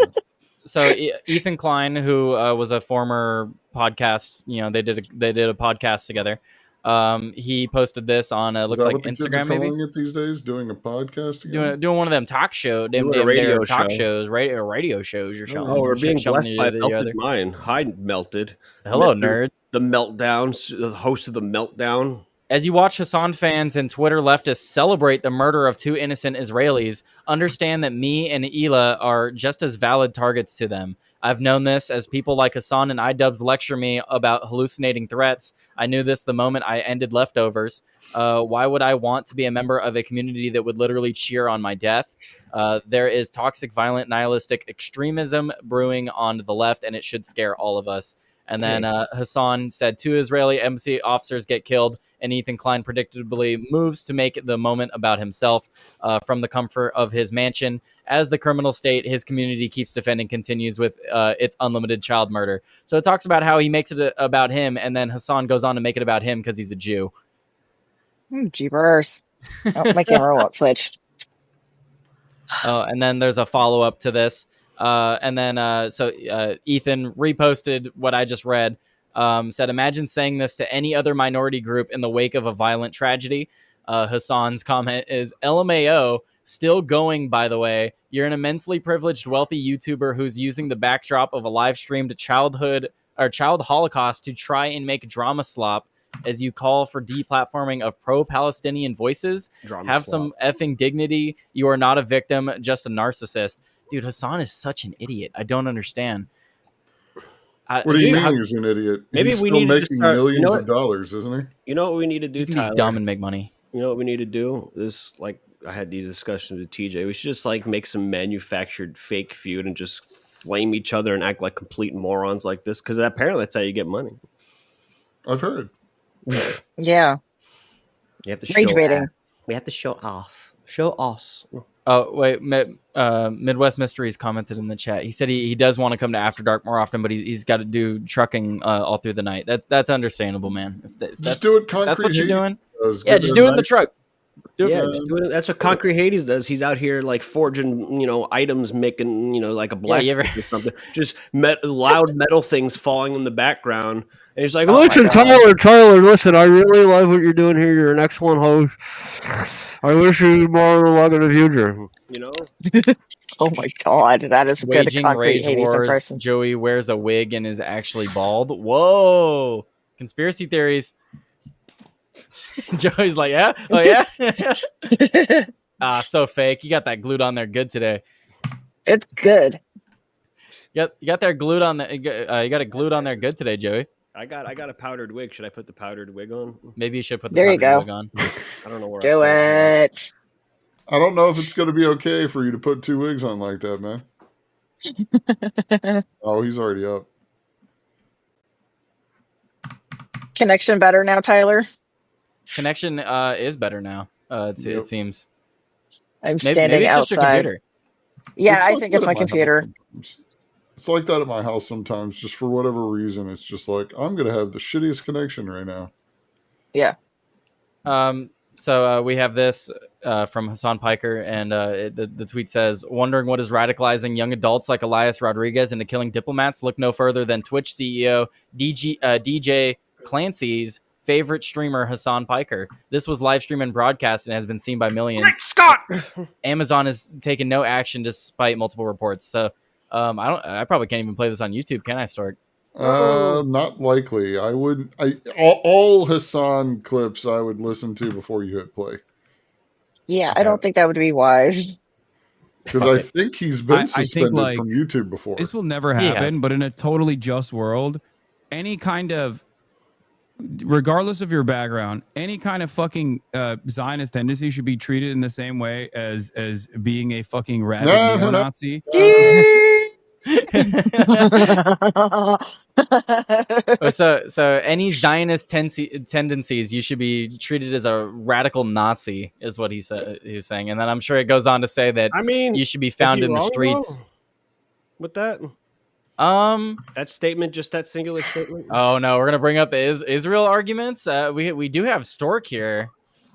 So Ethan Klein, who was a former podcast, they did a podcast together. He posted this on looks like Instagram, maybe it these days, doing a podcast again? doing one of them talk show, radio talk show. shows, radio shows. You're showing. Oh, we're being showing blessed by Melted Mind. Hi, Melted. Hello, Mr. nerd. The Meltdown, the host of the Meltdown. As you watch Hassan fans and Twitter leftists celebrate the murder of two innocent Israelis, understand that me and Hila are just as valid targets to them. I've known this as people like Hassan and iDubbbz lecture me about hallucinating threats. I knew this the moment I ended Leftovers. Why would I want to be a member of a community that would literally cheer on my death? There is toxic, violent, nihilistic extremism brewing on the left, and it should scare all of us. And then Hassan said 2 Israeli embassy officers get killed, and Ethan Klein predictably moves to make the moment about himself from the comfort of his mansion. As the criminal state his community keeps defending continues with its unlimited child murder. So it talks about how he makes it about him, and then Hassan goes on to make it about him because he's a Jew. Jeepers. Oh, my camera won't switch. And then there's a follow-up to this. And then Ethan reposted what I just read. Said, imagine saying this to any other minority group in the wake of a violent tragedy. Hassan's comment is, LMAO, still going, by the way. You're an immensely privileged, wealthy YouTuber who's using the backdrop of a live-streamed child holocaust to try and make drama slop as you call for deplatforming of pro-Palestinian voices. Have some effing dignity. You are not a victim, just a narcissist. Dude, Hassan is such an idiot. I don't understand. What do you mean he's an idiot? Maybe he's we still need to making start, millions of dollars, isn't he? You know what we need to do, Tyler? He's dumb and make money. You know what we need to do? This, like, I had these discussions with TJ. We should just, like, make some manufactured fake feud and just flame each other and act like complete morons like this, because apparently that's how you get money. I've heard. Yeah. You have to Rage show baiting. off. We have to show off. Show us. Oh, wait. Midwest Mysteries commented in the chat. He said he does want to come to After Dark more often, but he's got to do trucking all through the night. That's understandable, man. If Just that's, do it concrete. that's what you're doing. Yeah, just do it in the truck. Just do it. That's what Concrete Hades does. He's out here like forging, items, making, like a black you ever- or something. Just loud metal things falling in the background. And he's like, Oh my listen, God. Tyler, listen, I really love what you're doing here. You're an excellent host. I wish you more luck in the future. Oh my God, that is good. Waging Concrete Rage Hades in Wars. person. Joey wears a wig and is actually bald. Whoa. Conspiracy theories. Joey's like, yeah? Oh, yeah? So fake. You got that glued on there good today. It's good. You got that glued on the, you got it glued on there good today, Joey. I got a powdered wig. Should I put the powdered wig on? Maybe you should put the There you powdered go. wig on. I don't know where. Do it. I don't know if it's going to be okay for you to put 2 wigs on like that, man. Oh, he's already up. Connection better now, Tyler? Connection is better now. It seems. I'm Maybe standing it's just your outside. computer. Yeah, It's I like think that it's at my house computer. sometimes. It's like that at my house sometimes, just for whatever reason. It's just like, I'm going to have the shittiest connection right now. Yeah. So we have this from Hassan Piker, and the tweet says, wondering what is radicalizing young adults like Elias Rodriguez into killing diplomats? Look no further than Twitch CEO DJ Clancy's favorite streamer, Hassan Piker. This was live streamed and broadcast and has been seen by millions. Scott! Amazon has taken no action despite multiple reports. So I probably can't even play this on YouTube, can I, Stork? Not likely. I would. All Hassan clips I would listen to before you hit play, Yeah, I don't think that would be wise. because I think he's been I think, suspended like, from YouTube before. This will never He has. happen, but in a totally just world, any kind of, regardless of your background, any kind of fucking Zionist tendency should be treated in the same way as being a fucking rabid neo-Nazi. So any Zionist tendencies, you should be treated as a radical Nazi, is what he said. He was saying, and then I'm sure it goes on to say that you should be found in the streets. With that? That statement, just that singular statement. Oh no, we're gonna bring up the Israel arguments. We do have Stork here.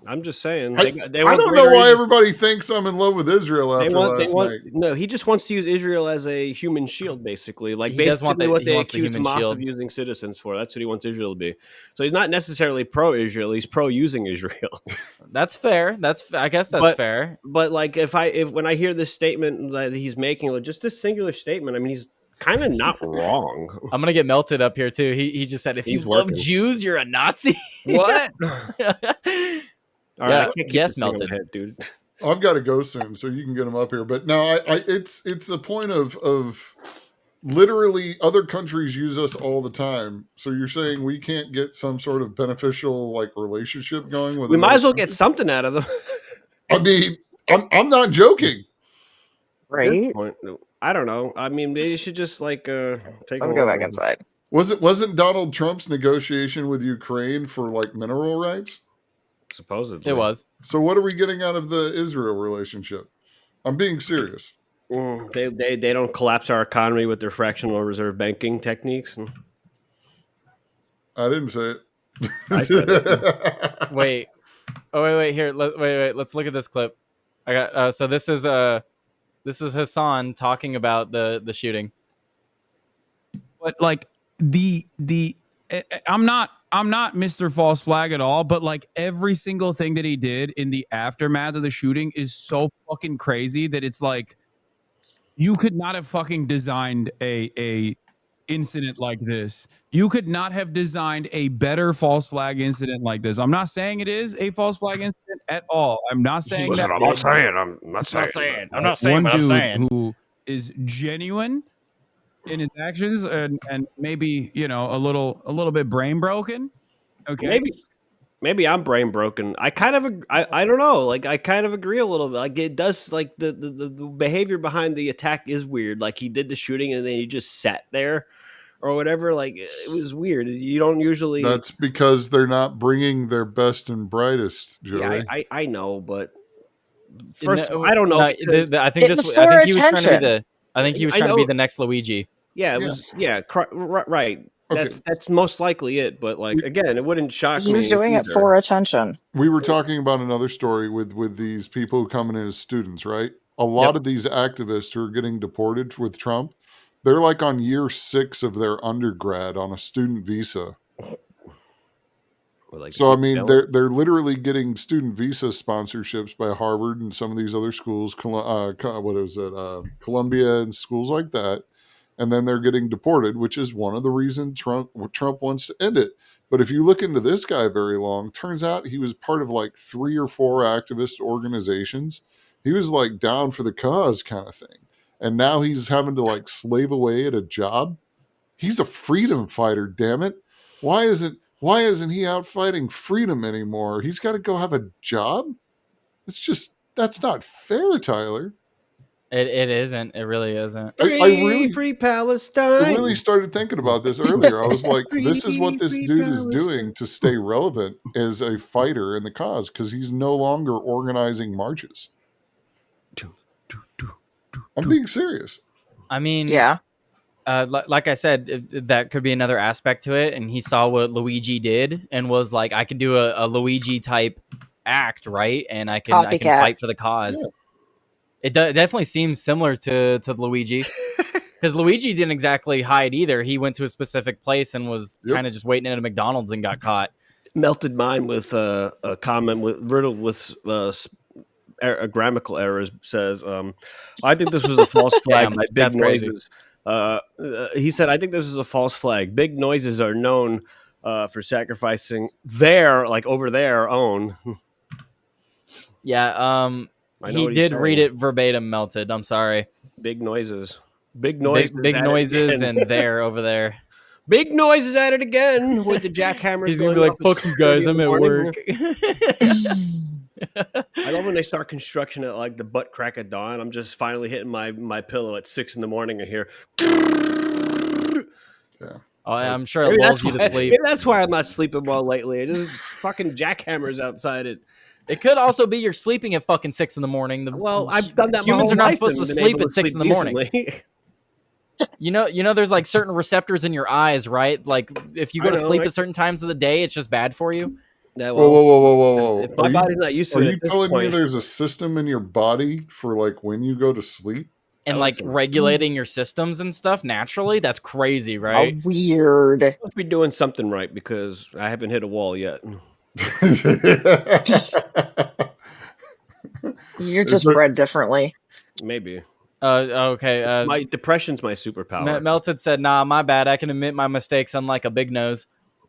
I'm just saying. I don't know why everybody thinks I'm in love with Israel after last night. No, he just wants to use Israel as a human shield, basically. Like, He does want basically what he they wants the accused human Hamas shield. of using citizens for. That's what he wants Israel to be. So he's not necessarily pro-Israel. He's pro-using Israel. That's fair. I guess that's fair. But like, when I hear this statement that he's making, like, just this singular statement, I mean, he's kind of not wrong. I'm gonna get melted up here too. He just said, if you He's love working. Jews, you're a Nazi. What? All right, I Yeah, can't keep yes, this thing in my melted. head, dude. I've got to go soon, so you can get him up here. But no, it's a point of literally other countries use us all the time. So you're saying we can't get some sort of beneficial like relationship going with? We might another as well country? get something out of them. I mean, I'm not joking. Good point. No, I don't know. I mean, maybe you should just like take. Let me go back inside. Wasn't Donald Trump's negotiation with Ukraine for like mineral rights? Supposedly. It was. So what are we getting out of the Israel relationship? I'm being serious. They don't collapse our economy with their fractional reserve banking techniques. I didn't say it. I said it. Wait. Oh wait. Here. Wait. Let's look at this clip. I got. So this is Hassan talking about the shooting. But like I'm not Mr. False Flag at all, but like every single thing that he did in the aftermath of the shooting is so fucking crazy that it's like you could not have fucking designed a incident like this. You could not have designed a better false flag incident like this. I'm not saying it is a false flag incident at all. I'm not saying Listen, that. I'm not saying. I'm not saying one what I'm dude saying. who is genuine in his actions and maybe, you know, a little bit brain broken. Okay. Maybe I'm brain broken. I kind of I don't know. Like I kind of agree a little bit. Like it does. Like the behavior behind the attack is weird. Like he did the shooting and then he just sat there or whatever. Like it was weird. You don't usually. That's because they're not bringing their best and brightest, Joey. Yeah, I know, but first I don't know. I think he was trying to be the. I think he was trying to be the next Luigi. Yeah, it was. Yeah, right. Okay. That's most likely it. But like again, it wouldn't shock me. He was doing it for attention. We were talking about another story with these people coming in as students, right? A lot of these activists who are getting deported with Trump, they're like on year 6 of their undergrad on a student visa. So I mean, they're literally getting student visa sponsorships by Harvard and some of these other schools, Columbia and schools like that, and then they're getting deported, which is one of the reasons Trump wants to end it. But if you look into this guy very long, turns out he was part of like 3 or 4 activist organizations. He was like down for the cause kind of thing, and now he's having to like slave away at a job. He's a freedom fighter, damn it! Why isn't he out fighting freedom anymore? He's got to go have a job? That's not fair, Tyler. It isn't. It really isn't. Free Palestine. I really started thinking about this earlier. I was like, this is what this dude is doing to stay relevant as a fighter in the cause, because he's no longer organizing marches. I'm being serious. I mean, yeah. Like I said, that could be another aspect to it. And he saw what Luigi did and was like, I can do a Luigi type act, right? And I can fight for the cause. Yeah. It definitely seems similar to Luigi, because Luigi didn't exactly hide either. He went to a specific place and was kind of just waiting at a McDonald's and got caught. Melted mine with a comment riddled with grammatical errors. Says, I think this was a false flag by Big Noises. He said, I think this is a false flag. Big Noises are known for sacrificing their, like over their own. Yeah, he did read it verbatim, Melted. I'm sorry. Big Noises. Big Noises. Big Noises and there over there. Big Noises at it again with the jackhammers. He's going to be like, fuck you guys, I'm at work. I love when they start construction at like the butt crack of dawn. I'm just finally hitting my pillow at 6 a.m. and I hear. Yeah. Oh, I'm sure it lulls you to sleep. Maybe that's why I'm not sleeping well lately. It just fucking jackhammers outside it. It could also be you're sleeping at fucking 6 a.m. Well, I've done that. Humans are not supposed to sleep at 6 a.m. You know, there's like certain receptors in your eyes, right? Like if you go to sleep at certain times of the day, it's just bad for you. Yeah, well, whoa! If my body's not used to it. Are you telling me there's a system in your body for like when you go to sleep? And like regulating your systems and stuff naturally? That's crazy, right? How weird. Must be doing something right because I haven't hit a wall yet. You're just bred differently. Maybe. Okay. My depression's my superpower. Melted said, "Nah, my bad. I can admit my mistakes, unlike a big nose."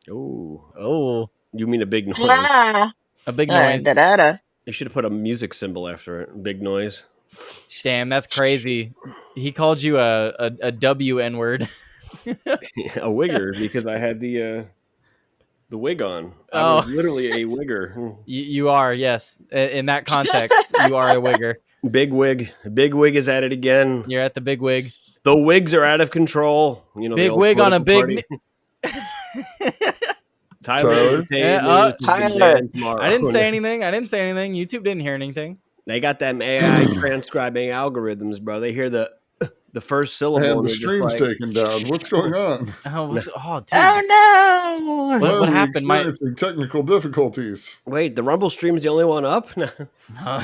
Oh. You mean a big noise? Yeah. A big noise. They should have put a music symbol after it. Big noise. Damn, that's crazy. He called you a W N-word. A wigger because I had the wig on. I was literally a wigger. You are, yes. In that context, you are a wigger. Big wig. Big wig is at it again. You're at the big wig. The wigs are out of control. You know, big wig on a big. Tyler. Tyler. I didn't say anything. YouTube didn't hear anything. They got them AI transcribing algorithms, bro. They hear the first syllable. And and the they're just stream's like, taken down. What's going on? Dude. Oh no! Why What are we happened? experiencing technical difficulties. Wait, the Rumble stream's the only one up? Huh?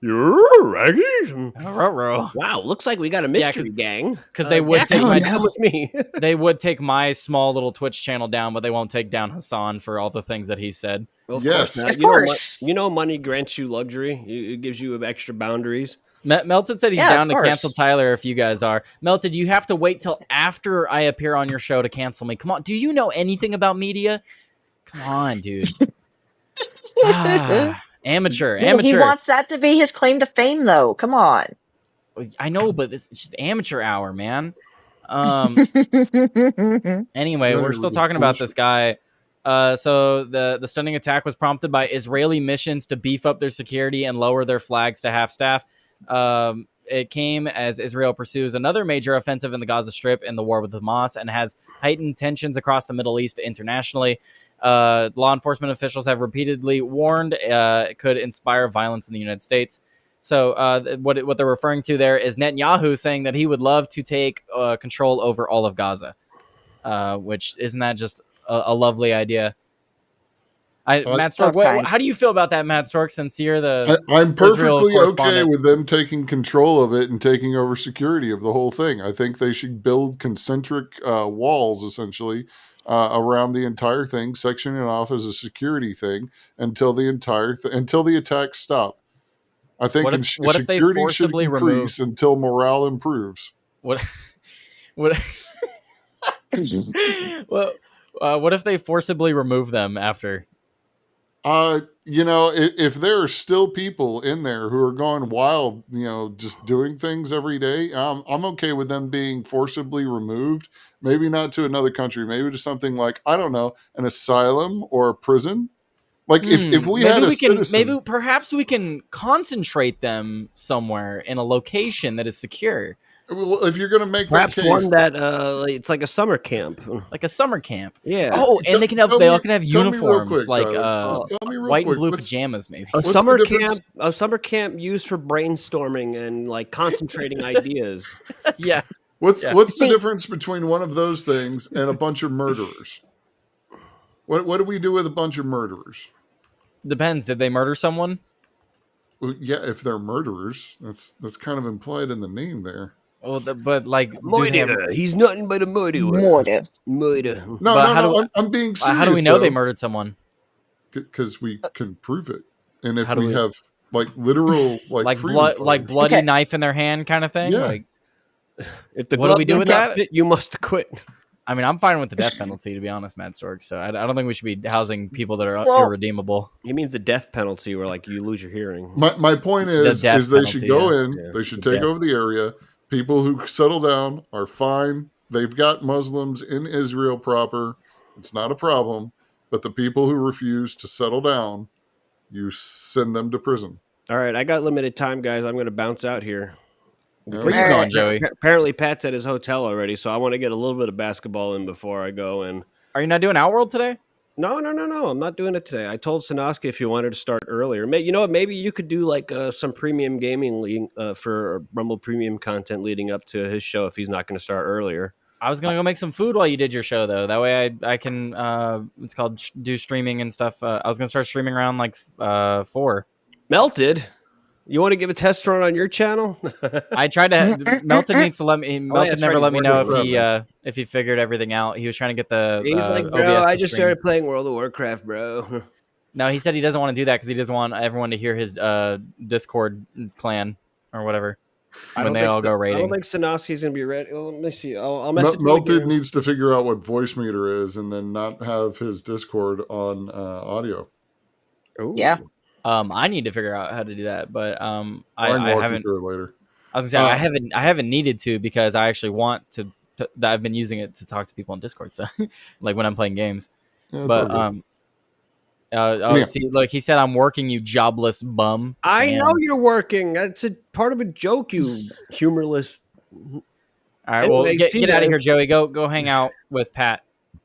Raggy? Ruh-roh. Wow, looks like we got a mystery gang. Because they would take come with me. they would take my small little Twitch channel down, but they won't take down Hassan for all the things that he said. Well, of Yes. course not. Of You know, course. you know, money grants you luxury. It gives you extra boundaries. Melted said he's Yeah, down of to cancel course. Tyler if you guys are. Melted, you have to wait till after I appear on your show to cancel me. Come on. Do you know anything about media? Come on, dude. Amateur. He wants that to be his claim to fame, though. Come on. I know, but it's just amateur hour, man. Anyway, we're still talking about this guy. So the stunning attack was prompted by Israeli missions to beef up their security and lower their flags to half staff. It came as Israel pursues another major offensive in the Gaza Strip in the war with Hamas and has heightened tensions across the Middle East internationally. Law enforcement officials have repeatedly warned it could inspire violence in the United States. So what they're referring to there is Netanyahu saying that he would love to take control over all of Gaza, which isn't that just a lovely idea? Matt Stork, how do you feel about that, Matt Stork, since you're the I'm Israel perfectly okay correspondent? with them taking control of it and taking over security of the whole thing. I think they should build concentric walls, essentially, around the entire thing, section it off as a security thing until the until the attacks stop. I think What if they security should forcibly increase until morale improves. What if they forcibly remove them after? If there are still people in there who are going wild, just doing things every day, I'm okay with them being forcibly removed. Maybe not to another country, maybe to something like, I don't know, an asylum or a prison. Like if we had a citizen, maybe perhaps we can concentrate them somewhere in a location that is secure. Well, if you're going to make Perhaps that case, one that it's like a summer camp. Like a summer camp. Yeah. Oh, and they can have all can have tell me real uniforms, quick, like Tyler. Just tell me real white quick, and blue what's- pajamas, maybe. A What's the summer difference? camp used for brainstorming and like concentrating ideas. Yeah. What's the difference between one of those things and a bunch of murderers? What do we do with a bunch of murderers? Depends. Did they murder someone? Well, yeah, if they're murderers, that's kind of implied in the name there. Well, but like, do they have- Murderer. He's nothing but a murderer. Murder. Murder. No, I'm being serious. how do we know they murdered someone? Because we can prove it, and if How do we we- have like literal Like freedom blood, fighters. like bloody Okay. knife in their hand, kind of thing. Yeah. Like, If the What do glove we do does with not that? fit, you must quit. I mean, I'm fine with the death penalty, to be honest, Matt Stork. So I don't think we should be housing people that are Well- irredeemable. He means the death penalty, where like you lose your hearing. My point is death they should penalty, go yeah. in, Yeah, they should the take death. over the area. People who settle down are fine. They've got Muslims in Israel proper. It's not a problem. But the people who refuse to settle down, you send them to prison. All right, I got limited time, guys. I'm going to bounce out here. Where you All going, right. Joey? Apparently, Pat's at his hotel already, so I want to get a little bit of basketball in before I go. And Are you not doing Outworld today? no, I'm not doing it today. I told Sanoski if you wanted to start earlier. You know what? Maybe you could do like some premium gaming for Rumble Premium content leading up to his show if he's not going to start earlier. I was gonna go make some food while you did your show, though. That way, I can it's called do streaming and stuff. I was gonna start streaming around like 4. Melted. You want to give a test run on your channel? I tried to. Melted needs to let me. Melted that's never right, let he's me know working if he figured everything out. He was trying to get the. He's like, bro, OBS I to just stream. started playing World of Warcraft, bro. No, he said he doesn't want to do that because he doesn't want everyone to hear his Discord clan or whatever when they all go I raiding. don't think Sanoski's going to be ready. Well, let me see. I'll message him Melted again. needs to figure out what voice meter is and then not have his Discord on audio. Ooh. Yeah. I need to figure out how to do that, but I can I walk you haven't. through it later. I was gonna say I haven't needed to because I actually want to. That I've been using it to talk to people on Discord, so like when I'm playing games. Yeah, it's But all good. oh, see, look, he said, "I'm working, you jobless bum." I Damn. know you're working. That's a part of a joke, you humorless. All right, well, Anyway, see get you out of later. here, Joey. Go hang out with Pat.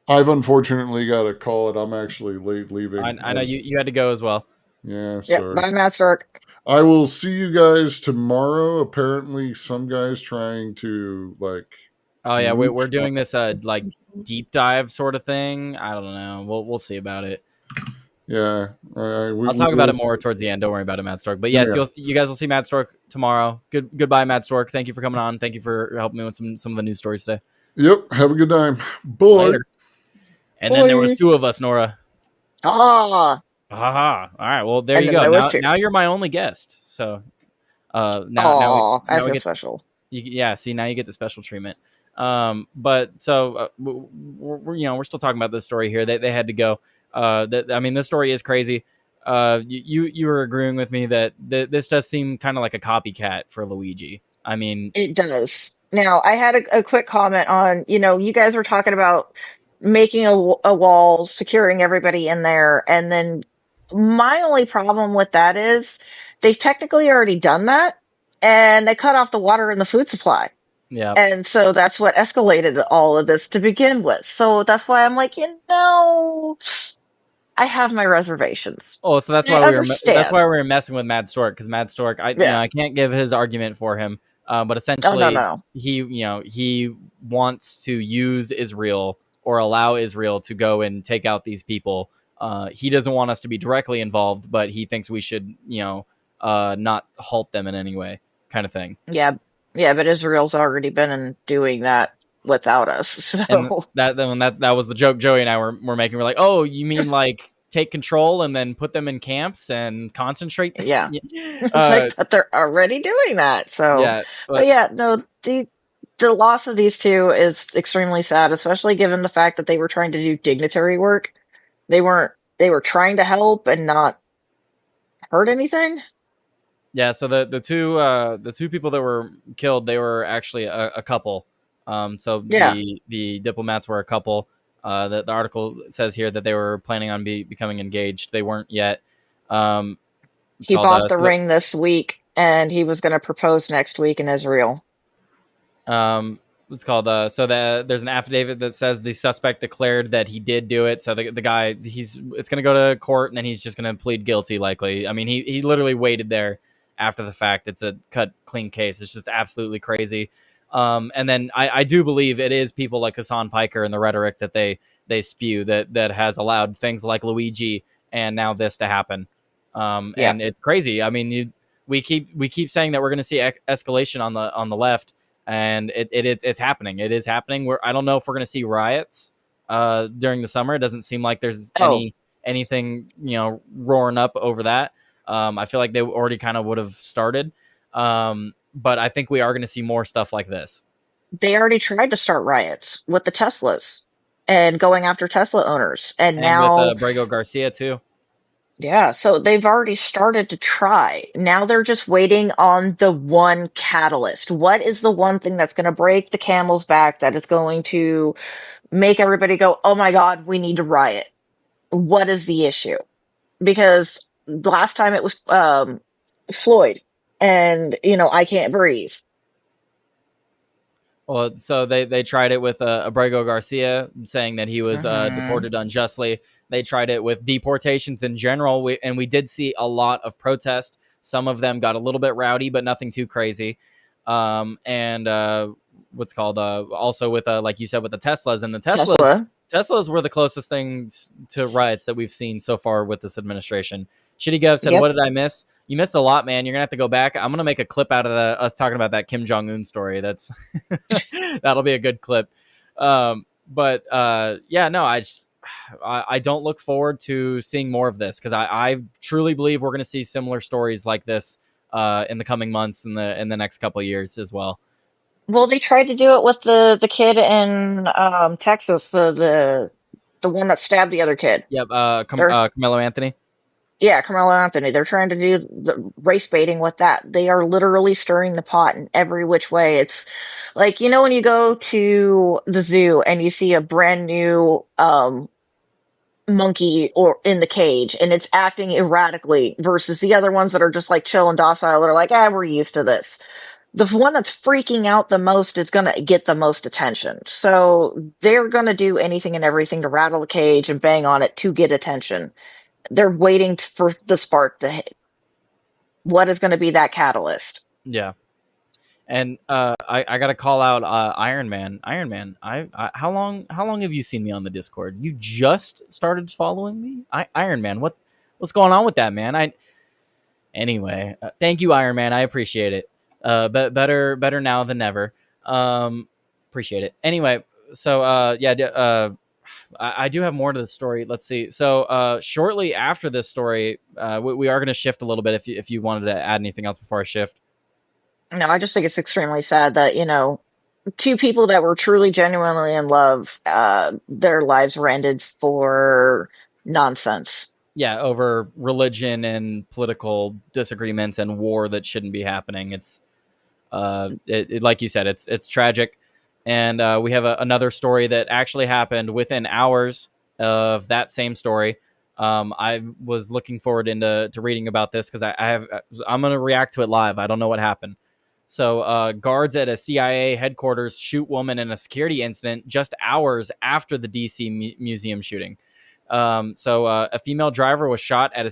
I've unfortunately got to call it. I'm actually late leaving. I know you had to go as well. Yeah, Yep. sorry. Bye, Matt Stark. I will see you guys tomorrow. Apparently, some guy's trying to like. Oh yeah, we're mooch doing this like deep dive sort of thing. I don't know. We'll see about it. Yeah, I'll talk about it more towards the end. Don't worry about it, Matt Stork. But yes, Yeah. you guys will see Matt Stork tomorrow. Goodbye, Matt Stork. Thank you for coming on. Thank you for helping me with some of the news stories today. Yep. Have a good time. Bye. Later. And then there was Bye. 2 of us, Nora. Ah, Haha. All right. Well, there And you then go. there was 2. Now you're my only guest. So now Aw, I now we feel get special. yeah. See, now you get the special treatment. But so we're still talking about this story here. They had to go. I mean, this story is crazy. You were agreeing with me that this does seem kind of like a copycat for Luigi. I mean, It does. Now, I had a quick comment on, you guys were talking about making a wall, securing everybody in there, and then my only problem with that is they've technically already done that, and they cut off the water and the food supply. yeah. And so that's what escalated all of this to begin with. So that's why I'm like, I have my reservations. Oh, so that's I why we understand. were messing with Mad Stork, because Mad Stork, Yeah. I can't give his argument for him, but Oh, essentially no. he wants to use Israel or allow Israel to go and take out these people. He doesn't want us to be directly involved, but he thinks we should not halt them in any way, kind of thing. Yeah, but Israel's already been doing that without us. So And that was the joke Joey and I were making. We're like, oh, you mean like take control and then put them in camps and concentrate? yeah, but they're already doing that. So yeah, but yeah, no, the loss of these 2 is extremely sad, especially given the fact that they were trying to do dignitary work. They were trying to help and not hurt anything. Yeah, so the two people that were killed, they were actually a couple. So Yeah. the diplomats were a couple. The article says here that they were planning on becoming engaged. They weren't yet. He bought the ring this week, and he was going to propose next week in Israel. It's called there's an affidavit that says the suspect declared that he did do it. So the guy, it's going to go to court, and then he's just going to plead guilty likely. I mean, he literally waited there after the fact. It's a clean case. It's just absolutely crazy. And then I do believe it is people like Hassan Piker and the rhetoric that they spew that has allowed things like Luigi and now this to happen. And it's crazy. I mean, we keep saying that we're going to see escalation on the left, and it's happening. It is happening. I don't know if we're going to see riots during the summer. It doesn't seem like there's anything roaring up over that. I feel like they already kind of would have started. But I think we are going to see more stuff like this. They already tried to start riots with the Teslas and going after Tesla owners. And now with Brago Garcia too. Yeah, so they've already started to try. Now they're just waiting on the one catalyst. What is the one thing that's going to break the camel's back, that is going to make everybody go, oh my God, we need to riot? What is the issue? Because last time it was Floyd and, I can't breathe. Well, so they tried it with Abrego Garcia, saying that he was deported unjustly. They tried it with deportations in general, and we did see a lot of protest. Some of them got a little bit rowdy, but nothing too crazy. And what's called also with like you said, with the Teslas, and the Teslas were the closest things to riots that we've seen so far with this administration. Shitty Gov said, What did I miss? You missed a lot, man. You're gonna have to go back. I'm gonna make a clip out of us talking about that Kim Jong-un story. That's that'll be a good clip. But I don't look forward to seeing more of this, because I truly believe we're gonna see similar stories like this in the coming months, in the next couple of years as well. Well, they tried to do it with the kid in Texas, the one that stabbed the other kid. Yep, Carmelo Anthony. Yeah, Carmelo Anthony. They're trying to do the race baiting with that. They are literally stirring the pot in every which way. It's like, when you go to the zoo and you see a brand new monkey or in the cage and it's acting erratically versus the other ones that are just like chill and docile. They're like, we're used to this. the one that's freaking out the most is going to get the most attention. So they're going to do anything and everything to rattle the cage and bang on it to get attention. They're waiting for the spark to hit. What is going to be that catalyst? Yeah. And I gotta call out Iron Man. Iron Man, I how long have you seen me on the Discord? You just started following me? Iron Man, what's going on with that, man? Anyway, thank you, Iron Man. I appreciate it. But better now than never. Appreciate it. Anyway, so I do have more to the story. Let's see. So shortly after this story, we are going to shift a little bit. If you wanted to add anything else before I shift. No, I just think it's extremely sad that, two people that were truly genuinely in love, their lives were ended for nonsense. Yeah, over religion and political disagreements and war that shouldn't be happening. It's like you said, it's tragic. And we have another story that actually happened within hours of that same story. I was looking forward to reading about this because I'm going to react to it live. I don't know what happened. So guards at a CIA headquarters shoot woman in a security incident just hours after the DC museum shooting. So a female driver was shot at a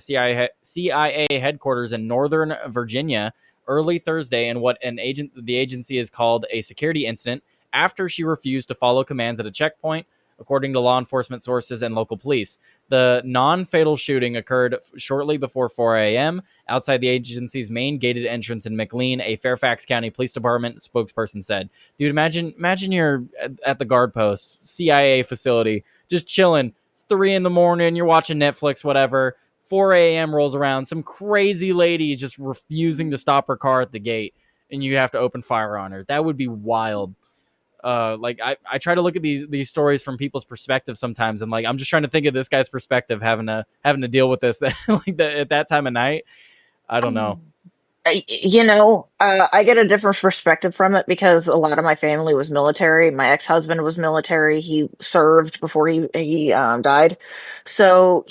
CIA headquarters in Northern Virginia early Thursday in what the agency has called a security incident after she refused to follow commands at a checkpoint, according to law enforcement sources and local police. The non-fatal shooting occurred shortly before 4 a.m. outside the agency's main gated entrance in McLean, a Fairfax County Police Department spokesperson said. Dude, imagine you're at the guard post, CIA facility, just chilling. It's 3 a.m, you're watching Netflix, whatever. 4 a.m. rolls around, some crazy lady is just refusing to stop her car at the gate, and you have to open fire on her. That would be wild. I try to look at these stories from people's perspective sometimes, and I'm just trying to think of this guy's perspective having to deal with this at that time of night. I don't know. I get a different perspective from it because a lot of my family was military. My ex-husband was military. He served before he died. So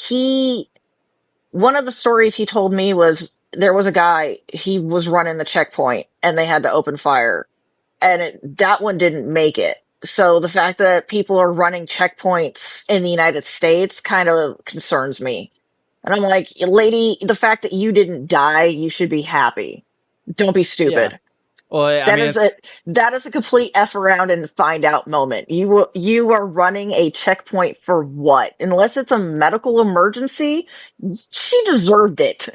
one of the stories he told me was there was a guy, he was running the checkpoint and they had to open fire. And that one didn't make it. So the fact that people are running checkpoints in the United States kind of concerns me. And I'm like, lady, the fact that you didn't die, you should be happy. Don't be stupid. Yeah. Well, that is a complete F around and find out moment. You are running a checkpoint for what? Unless it's a medical emergency, she deserved it.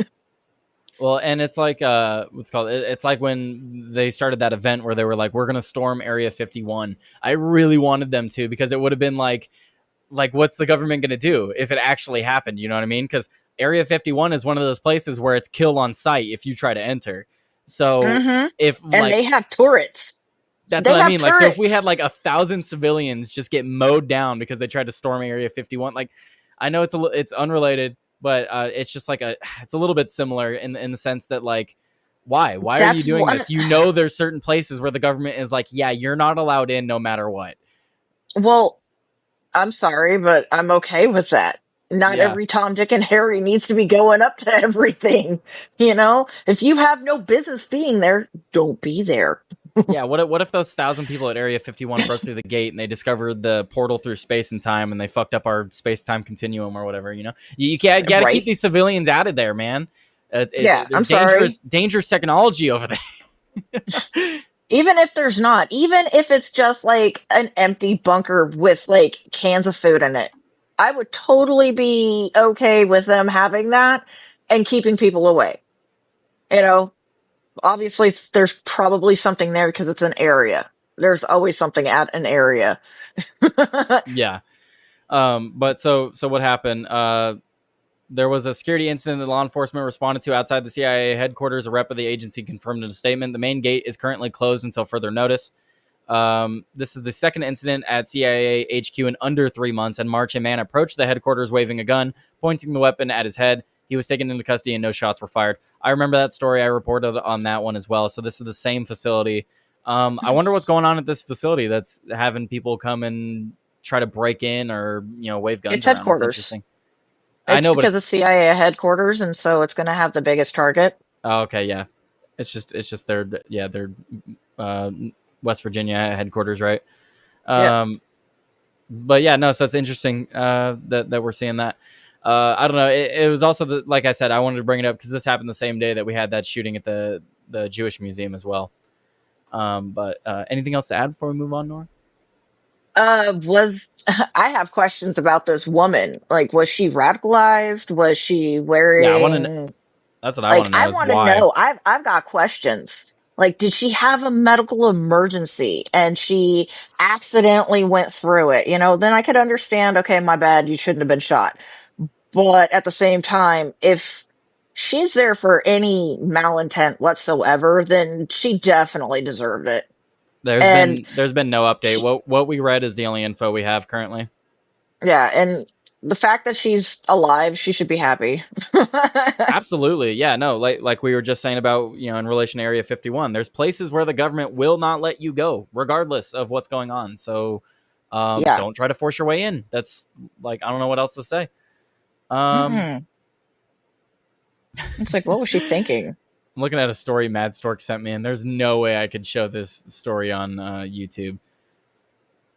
Well, and it's like it's like when they started that event where they were like, we're going to storm Area 51. I really wanted them to, because it would have been like what's the government going to do if it actually happened? You know what I mean? Because Area 51 is one of those places where it's kill on sight if you try to enter. So they have turrets. That's what I mean. Turrets. So if we had 1,000 civilians just get mowed down because they tried to storm Area 51, I know it's unrelated, but it's just it's a little bit similar in the sense that why are you doing this? There's certain places where the government is yeah, you're not allowed in no matter what. Well, I'm sorry, but I'm okay with that. Not every Tom, Dick, and Harry needs to be going up to everything. If you have no business being there, don't be there. Yeah, what if those 1,000 people at Area 51 broke through the gate and they discovered the portal through space and time and they fucked up our space-time continuum or whatever? You gotta keep these civilians out of there, man. There's dangerous technology over there. Even if there's not, even if it's just an empty bunker with cans of food in it, I would totally be okay with them having that and keeping people away. Obviously there's probably something there because it's an area. There's always something at an area. Yeah. But so what happened? There was a security incident that law enforcement responded to outside the CIA headquarters. A rep of the agency confirmed in a statement. The main gate is currently closed until further notice. This is the second incident at CIA HQ in under 3 months. In March, a man approached the headquarters waving a gun, pointing the weapon at his head. He was taken into custody and no shots were fired. I remember that story. I reported on that one as well. So this is the same facility. I wonder what's going on at this facility that's having people come and try to break in or wave guns. It's around. Headquarters. It's I know because it's CIA headquarters, and so it's going to have the biggest target. Oh, okay, yeah. It's just their uh, West Virginia headquarters, right? Yeah. But yeah, no. So it's interesting that we're seeing that. I don't know. It was also like I said, I wanted to bring it up because this happened the same day that we had that shooting at the Jewish Museum as well. But anything else to add before we move on, Nora? I have questions about this woman. Like, was she radicalized? Was she wearing? Yeah, I want to. That's what I want to know. I Is want to why. know. I've got questions. Like, did she have a medical emergency and she accidentally went through it? You know, then I could understand. Okay, my bad. You shouldn't have been shot. But at the same time, if she's there for any malintent whatsoever, then she definitely deserved it. There's been no update. What we read is the only info we have currently. Yeah, and the fact that she's alive, she should be happy. Absolutely. Yeah, no, like we were just saying about, in relation to Area 51, there's places where the government will not let you go regardless of what's going on. So Yeah. don't try to force your way in. That's like, I don't know what else to say. It's like, what was she thinking? I'm looking at a story Mad Stork sent me, and there's no way I could show this story on YouTube.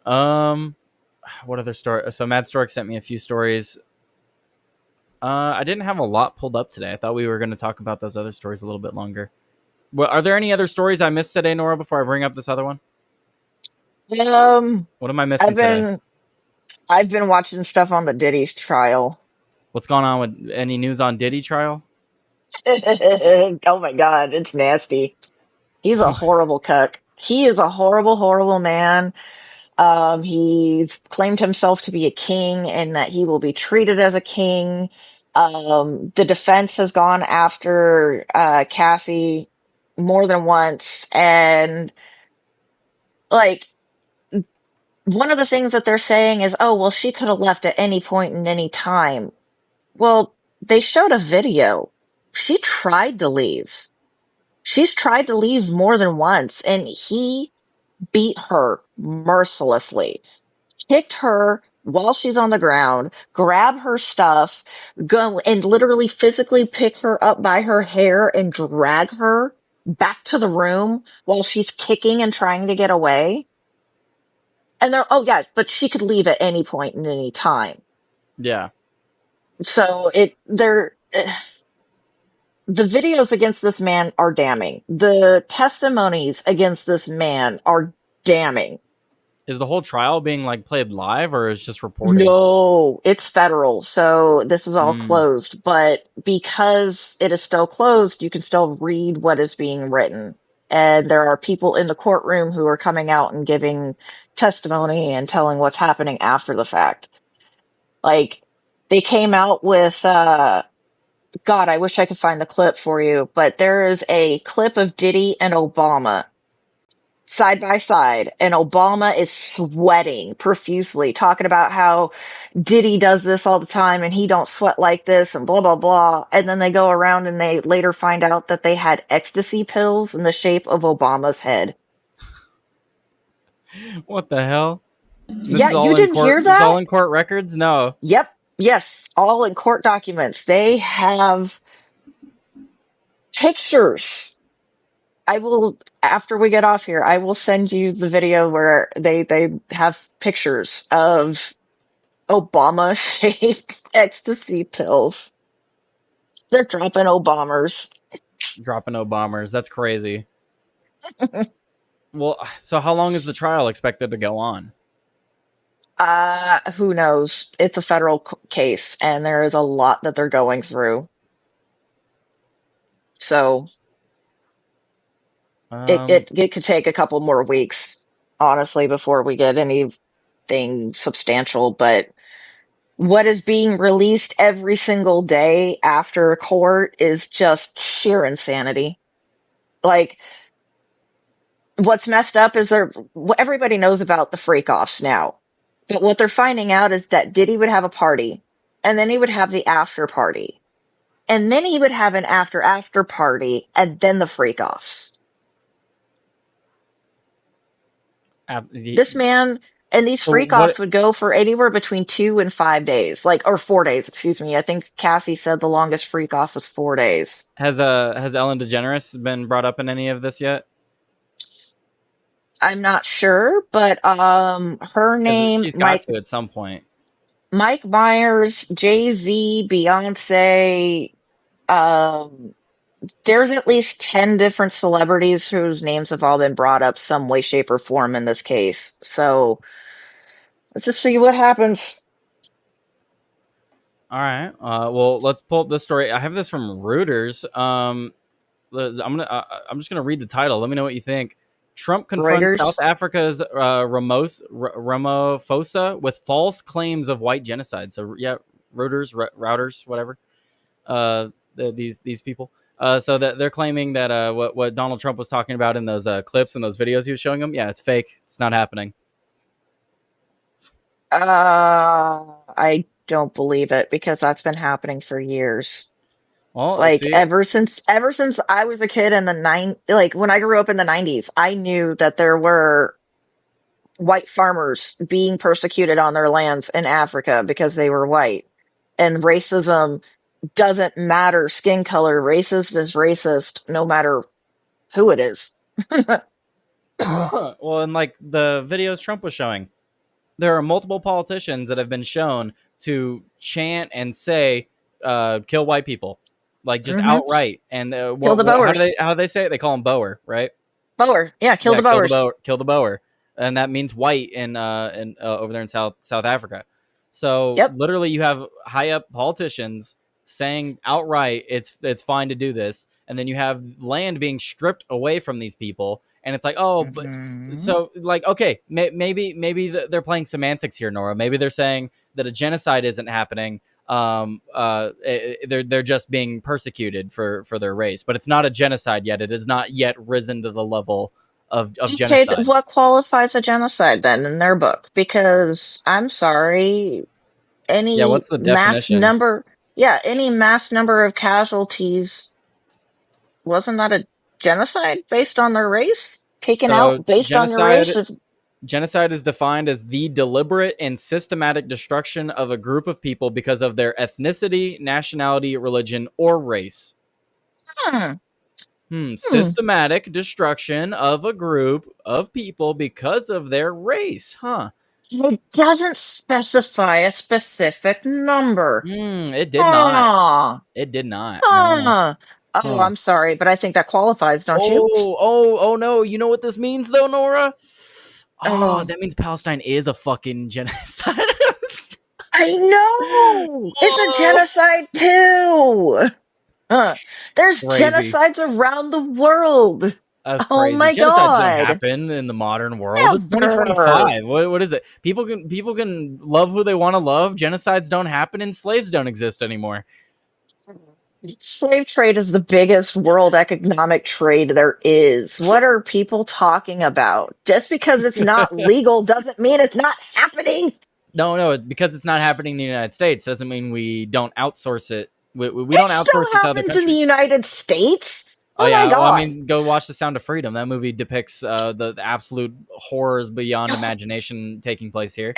What other story? So Mad Stork sent me a few stories. I didn't have a lot pulled up today. I thought we were going to talk about those other stories a little bit longer. Well, are there any other stories I missed today, Nora, before I bring up this other one? What am I missing today? I've been watching stuff on the Diddy's trial. What's going on with any news on Diddy trial? Oh my God, it's nasty. He's a horrible cuck. He is a horrible, horrible man. He's claimed himself to be a king and that he will be treated as a king. The defense has gone after Cassie more than once, and like one of the things that they're saying is, oh, well, she could have left at any point in any time. Well, they showed a video. She tried to leave. She's tried to leave more than once, and he beat her mercilessly. Kicked her while she's on the ground, grab her stuff, go and literally physically pick her up by her hair and drag her back to the room while she's kicking and trying to get away. And they're, oh yeah, but she could leave at any point in any time. Yeah. So the videos against this man are damning. The testimonies against this man are damning. Is the whole trial being like played live or is just reported? No, it's federal. So this is all closed, but because it is still closed, you can still read what is being written. And there are people in the courtroom who are coming out and giving testimony and telling what's happening after the fact. Like, they came out with, God, I wish I could find the clip for you, but there is a clip of Diddy and Obama side by side, and Obama is sweating profusely, talking about how Diddy does this all the time and he don't sweat like this and blah, blah, blah. And then they go around and they later find out that they had ecstasy pills in the shape of Obama's head. What the hell? Yeah, you didn't hear that? This is all in court records? No. Yep. Yes. All in court documents. They have pictures. I will, after we get off here, I will send you the video where they have pictures of Obama-shaped ecstasy pills. They're dropping Obamers. Dropping Obamers. That's crazy. Well, so how long is the trial expected to go on? Who knows? It's a federal case, and there is a lot that they're going through. So it could take a couple more weeks, honestly, before we get anything substantial. But what is being released every single day after court is just sheer insanity. Like, what's messed up is everybody knows about the freak offs now. But what they're finding out is that Diddy would have a party, and then he would have the after party, and then he would have an after party, and then the freak offs. This man, And these So freak what offs would go for anywhere between 2 and 5 days, like, or 4 days, excuse me. I think Cassie said the longest freak off was 4 days. has Ellen DeGeneres been brought up in any of this yet? I'm not sure, but her 'Cause name, she's got to at some point. Mike Myers, Jay-Z, Beyonce, there's at least 10 different celebrities whose names have all been brought up some way, shape, or form in this case. So let's just see what happens. All right. Well, let's pull up this story. I have this from Reuters. I'm just gonna read the title. Let me know what you think. Trump confronts Reuters? South Africa's Ramaphosa with false claims of white genocide. So yeah, routers, whatever. These people. So that they're claiming that what Donald Trump was talking about in those clips and those videos he was showing them, yeah, it's fake. It's not happening. I don't believe it because that's been happening for years. Well, Like see, ever since I was a kid in the like when I grew up in the 90s, I knew that there were white farmers being persecuted on their lands in Africa because they were white. And racism doesn't matter skin color. Racist is racist no matter who it is. well, and like the videos Trump was showing, there are multiple politicians that have been shown to chant and say, kill white people, like just Mhm. outright. And Kill the how Boers. do they say it? They call him Boer, right? Boer. Yeah, kill the Boers. Kill the Boer. And that means white in over there in South Africa. So Yep. literally you have high up politicians saying outright it's fine to do this, and then you have land being stripped away from these people, and it's like, oh, but so like, okay, maybe they're playing semantics here, Nora. Maybe they're saying that a genocide isn't happening. They're just being persecuted for their race, but it's not a genocide yet. It has not yet risen to the level of Okay, genocide. what qualifies a genocide then in their book? Because I'm sorry, any Yeah, what's the definition? any mass number of casualties, wasn't that a genocide based on their race? Taken out based on their race? Genocide is defined as the deliberate and systematic destruction of a group of people because of their ethnicity, nationality, religion, or race. Systematic destruction of a group of people because of their race, huh? It doesn't specify a specific number. It did not. It did not. No. Oh, I'm sorry, but I think that qualifies, don't you? Oh no! You know what this means, though, Nora? Oh, that means Palestine is a fucking genocide. I know! It's a genocide too! There's Crazy. genocides around the world. That's Oh crazy. my Genocides don't God. happen in the modern world. It's 2025. What is it? People can love who they want to love. Genocides don't happen, and slaves don't exist anymore. Slave trade is the biggest world economic trade there is. What are people talking about? Just because it's not legal doesn't mean it's not happening. No, because it's not happening in the United States doesn't mean we don't outsource it. We don't outsource it to other Happens in the countries. United States. Oh Oh yeah, my God. well, I mean, go watch The Sound of Freedom. That movie depicts the absolute horrors beyond imagination taking place here.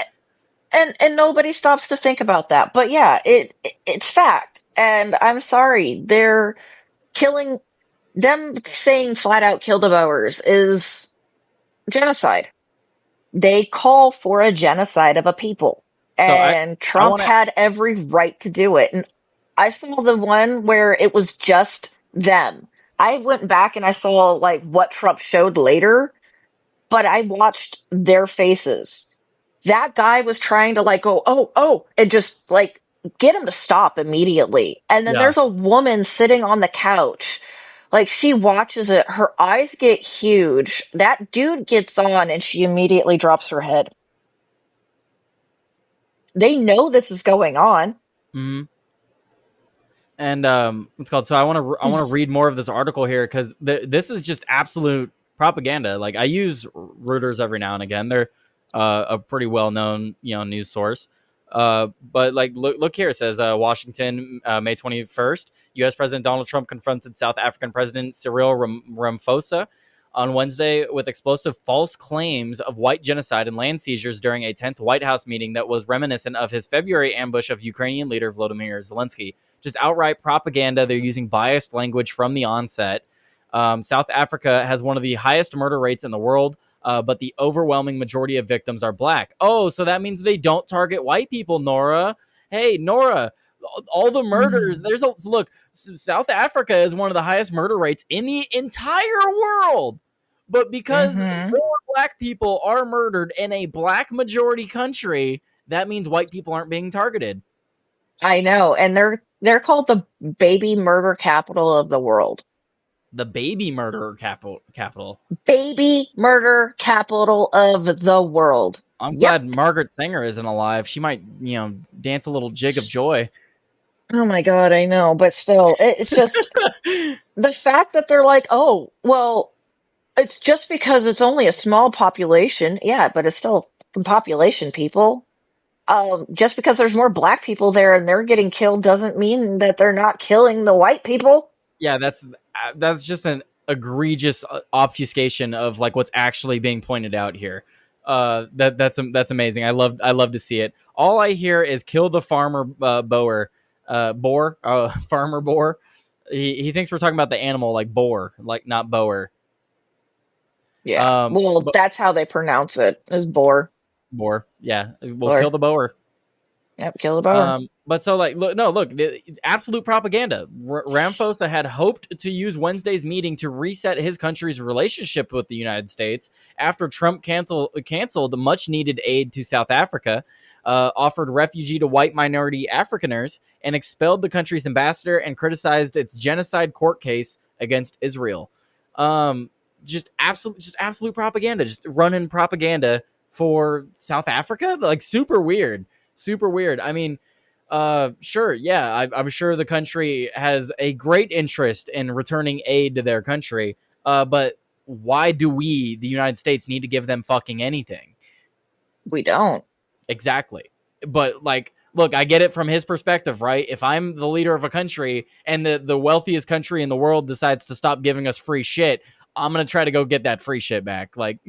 And nobody stops to think about that. But yeah, it's fact. And I'm sorry, they're killing them. Saying flat out kill the Boers is genocide. They call for a genocide of a people, So and Trump wanna- had every right to do it. And I saw the one where it was just them. I went back and I saw like what Trump showed later, but I watched their faces. That guy was trying to like go, oh, and just like get him to stop immediately. And then Yeah. there's a woman sitting on the couch. Like she watches it, her eyes get huge. That dude gets on and she immediately drops her head. They know this is going on. Mm-hmm. And it's called. So I want to read more of this article here because this is just absolute propaganda. Like I use Reuters every now and again. They're a pretty well known news source. But like look here. It says Washington, May 21st. U.S. President Donald Trump confronted South African President Cyril Ramaphosa on Wednesday with explosive false claims of white genocide and land seizures during a tense White House meeting that was reminiscent of his February ambush of Ukrainian leader Volodymyr Zelensky. Just outright propaganda. They're using biased language from the onset. South Africa has one of the highest murder rates in the world, but the overwhelming majority of victims are black. Oh, so that means they don't target white people, Nora. Hey, Nora, all the murders. Look, South Africa is one of the highest murder rates in the entire world. But because more black people are murdered in a black majority country, that means white people aren't being targeted. I know, and they're called the baby murder capital of the world. The baby murder capital. Baby murder capital of the world. I'm glad Margaret Sanger isn't alive. She might, dance a little jig of joy. Oh my God, I know, but still, it's just the fact that they're like, oh, well, it's just because it's only a small population. Yeah, but it's still a population, people. Just because there's more black people there and they're getting killed doesn't mean that they're not killing the white people. Yeah, that's just an egregious obfuscation of like what's actually being pointed out here. That's amazing. I love to see it. All I hear is kill the farmer boar. Farmer boar. He thinks we're talking about the animal like boar, like not boer. Yeah. That's how they pronounce it. Is boar. Boar. Yeah. We'll Boar. kill the boer. Yep, kill the boar. But so like, look, the absolute propaganda. Ramaphosa had hoped to use Wednesday's meeting to reset his country's relationship with the United States after Trump canceled the much needed aid to South Africa, offered refugee to white minority Afrikaners, and expelled the country's ambassador and criticized its genocide court case against Israel. Just absolute propaganda, just running propaganda for South Africa. Like super weird. I mean, sure. Yeah. I'm sure the country has a great interest in returning aid to their country. But why do we, the United States, need to give them fucking anything? We don't. Exactly. But like, look, I get it from his perspective, right? If I'm the leader of a country and the wealthiest country in the world decides to stop giving us free shit, I'm going to try to go get that free shit back. Like,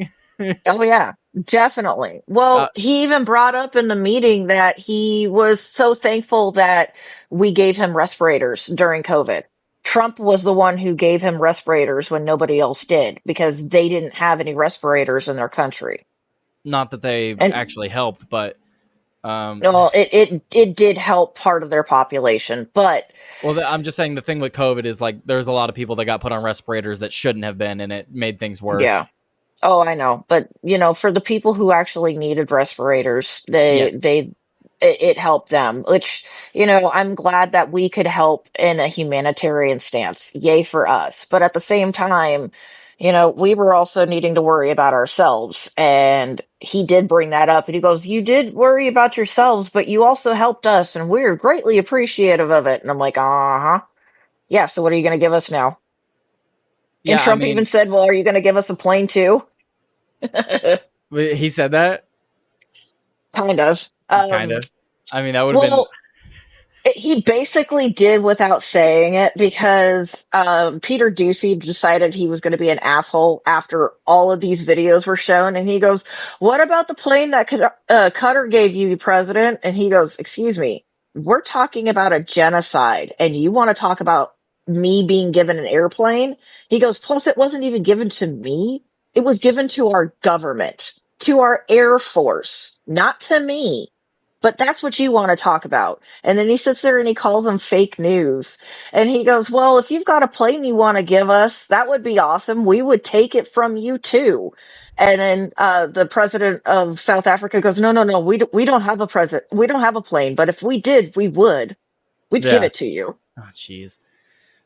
oh yeah, definitely. Well, he even brought up in the meeting that he was so thankful that we gave him respirators during COVID. Trump was the one who gave him respirators when nobody else did because they didn't have any respirators in their country. Not that they actually helped, but well, it did help part of their population, but I'm just saying the thing with COVID is like there's a lot of people that got put on respirators that shouldn't have been, and it made things worse. Yeah. Oh, I know. But, for the people who actually needed respirators, it helped them, which, I'm glad that we could help in a humanitarian stance. Yay for us. But at the same time, we were also needing to worry about ourselves. And he did bring that up. And he goes, you did worry about yourselves, but you also helped us. And we're greatly appreciative of it. And I'm like, uh-huh. Yeah, so what are you going to give us now? And Trump even said, well, are you going to give us a plane too? He said that? Kind of. Kind of. I mean, that would have been... He basically did without saying it because Peter Doocy decided he was going to be an asshole after all of these videos were shown. And he goes, what about the plane that Qatar gave you, President? And he goes, excuse me, we're talking about a genocide. And you want to talk about me being given an airplane? He goes, plus it wasn't even given to me. It was given to our government, to our Air Force, not to me. But that's what you want to talk about. And then he sits there and he calls them fake news. And he goes, well, if you've got a plane you want to give us, that would be awesome. We would take it from you too. And then the president of South Africa goes, no, we don't have a president. We don't have a plane. But if we did, we would. We'd give it to you. Oh, jeez.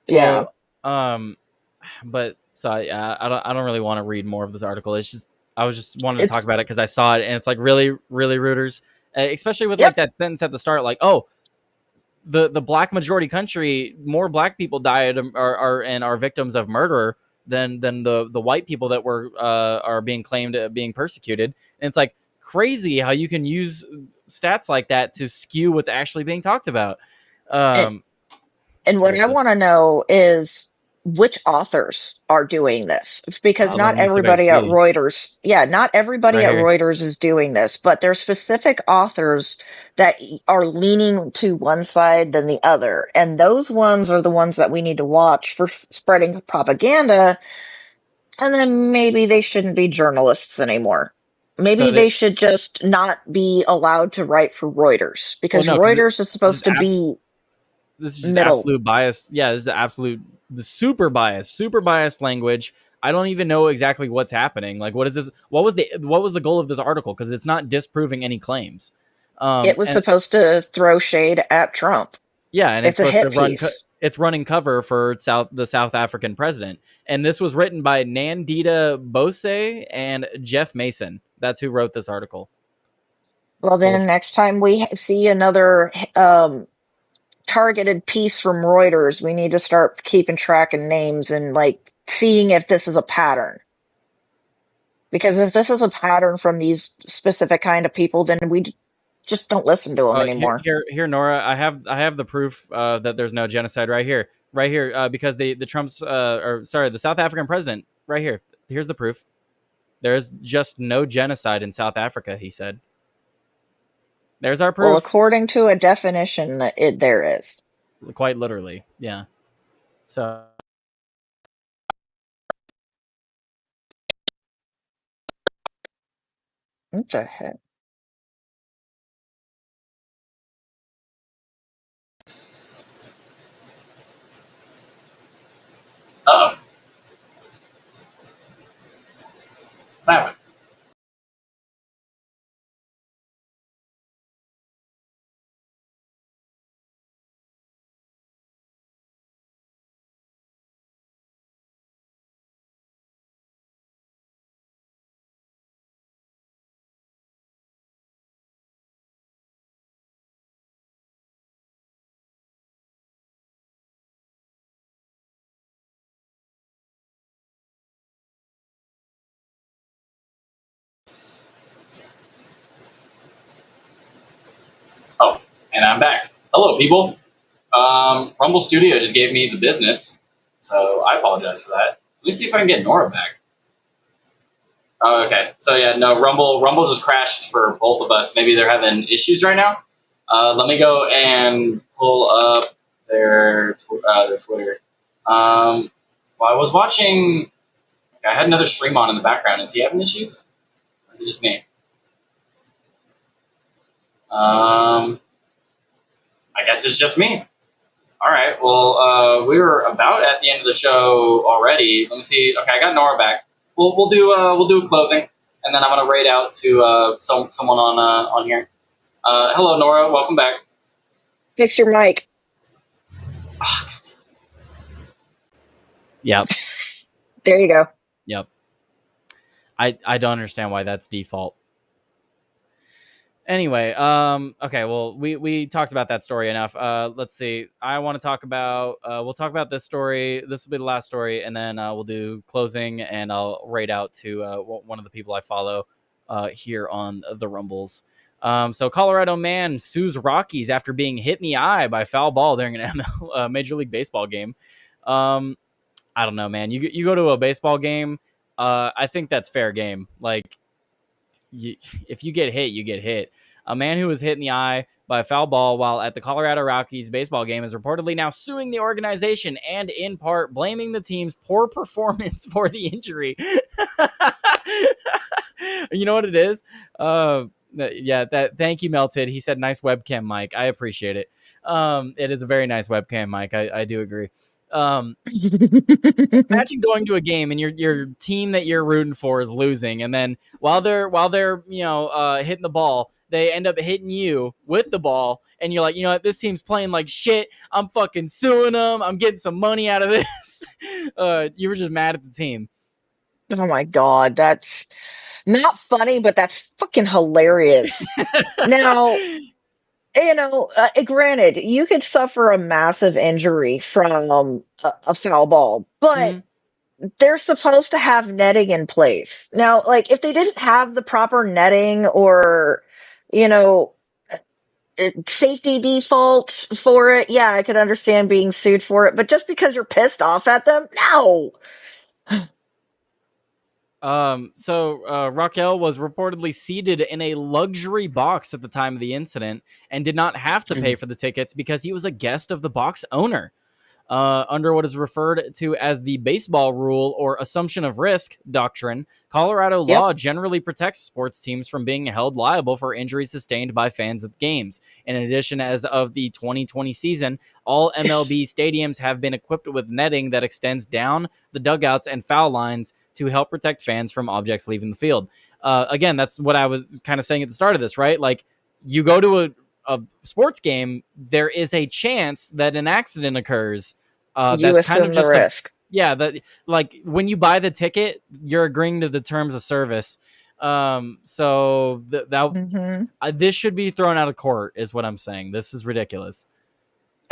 Yeah. Well, but so I don't really want to read more of this article. It's just I was just wanted to talk about it because I saw it and it's like really, really Reuters, especially with like that sentence at the start, like, oh, the black majority country, more black people died are victims of murder than the white people that are being claimed being persecuted. And it's like crazy how you can use stats like that to skew what's actually being talked about. And what I want to know is, which authors are doing this, because not Let me see if I can everybody at see. Reuters, not everybody Right at here. Reuters is doing this, but there's specific authors that are leaning to one side than the other. And those ones are the ones that we need to watch for spreading propaganda. And then maybe they shouldn't be journalists anymore. Maybe So they that, should just not be allowed to write for Reuters, well, because no, because Reuters is supposed to be this is just middle. absolute bias. Yeah, this is the super biased language. I don't even know exactly what's happening. Like, what is this? What was the goal of this article? Because it's not disproving any claims. It was And supposed to throw shade at Trump. yeah, and it's It's a supposed to hit run. piece. It's running cover for the South African president, and this was written by Nandita Bose and Jeff Mason. That's who wrote this article. Well, So then next time we see another targeted piece from Reuters, we need to start keeping track of names and like seeing if this is a pattern. Because if this is a pattern from these specific kind of people, then we just don't listen to them anymore. Here, Nora, I have the proof that there's no genocide right here, because the Trump's or sorry, the South African president right here. Here's the proof. There's just no genocide in South Africa, he said. There's our proof. Well, according to a definition, there is. Quite literally, yeah. So. What the heck? Uh-oh. What happened? Oh, and I'm back. Hello, people. Rumble Studio just gave me the business, so I apologize for that. Let me see if I can get Nora back. Oh, okay. So yeah, no, Rumble just crashed for both of us. Maybe they're having issues right now. Let me go and pull up their Twitter. Well, I was watching. I had another stream on in the background. Is he having issues? Or is it just me? I guess it's just me. All right. Well, we were about at the end of the show already. Let me see. Okay, I got Nora back. We'll do a closing, and then I'm gonna raid out to someone on here. Hello, Nora. Welcome back. Fix your mic. Yep. There you go. Yep. I don't understand why that's default. Anyway, okay, well, we talked about that story enough. Let's see. I want to talk about we'll talk about this story. This will be the last story, and then we'll do closing, and I'll raid out to one of the people I follow here on the Rumbles. So Colorado man sues Rockies after being hit in the eye by foul ball during an ML Major League Baseball game. I don't know, man. You go to a baseball game, I think that's fair game. Like, if you get hit, you get hit. A man who was hit in the eye by a foul ball while at the Colorado Rockies baseball game is reportedly now suing the organization and in part blaming the team's poor performance for the injury. You know what it is? Yeah, thank you, Melted. He said nice webcam mic. I appreciate it. It is a very nice webcam mic. I do agree. Imagine going to a game and your team that you're rooting for is losing, and then while they're hitting the ball, they end up hitting you with the ball, and you're like, you know what, this team's playing like shit. I'm fucking suing them. I'm getting some money out of this. You were just mad at the team. Oh my god, that's not funny, but that's fucking hilarious. Now, granted, you could suffer a massive injury from a foul ball, but they're supposed to have netting in place. Now, like, if they didn't have the proper netting, or, safety defaults for it. Yeah, I could understand being sued for it, but just because you're pissed off at them, no. So Raquel was reportedly seated in a luxury box at the time of the incident and did not have to pay for the tickets because he was a guest of the box owner. Under what is referred to as the baseball rule or assumption of risk doctrine, Colorado law generally protects sports teams from being held liable for injuries sustained by fans at games. In addition, as of the 2020 season, all MLB stadiums have been equipped with netting that extends down the dugouts and foul lines to help protect fans from objects leaving the field. Again, that's what I was kind of saying at the start of this, right? Like, you go to a sports game, there is a chance that an accident occurs. You That's kind of assume just the risk. that, like, when you buy the ticket, you're agreeing to the terms of service. So this should be thrown out of court, is what I'm saying. This is ridiculous.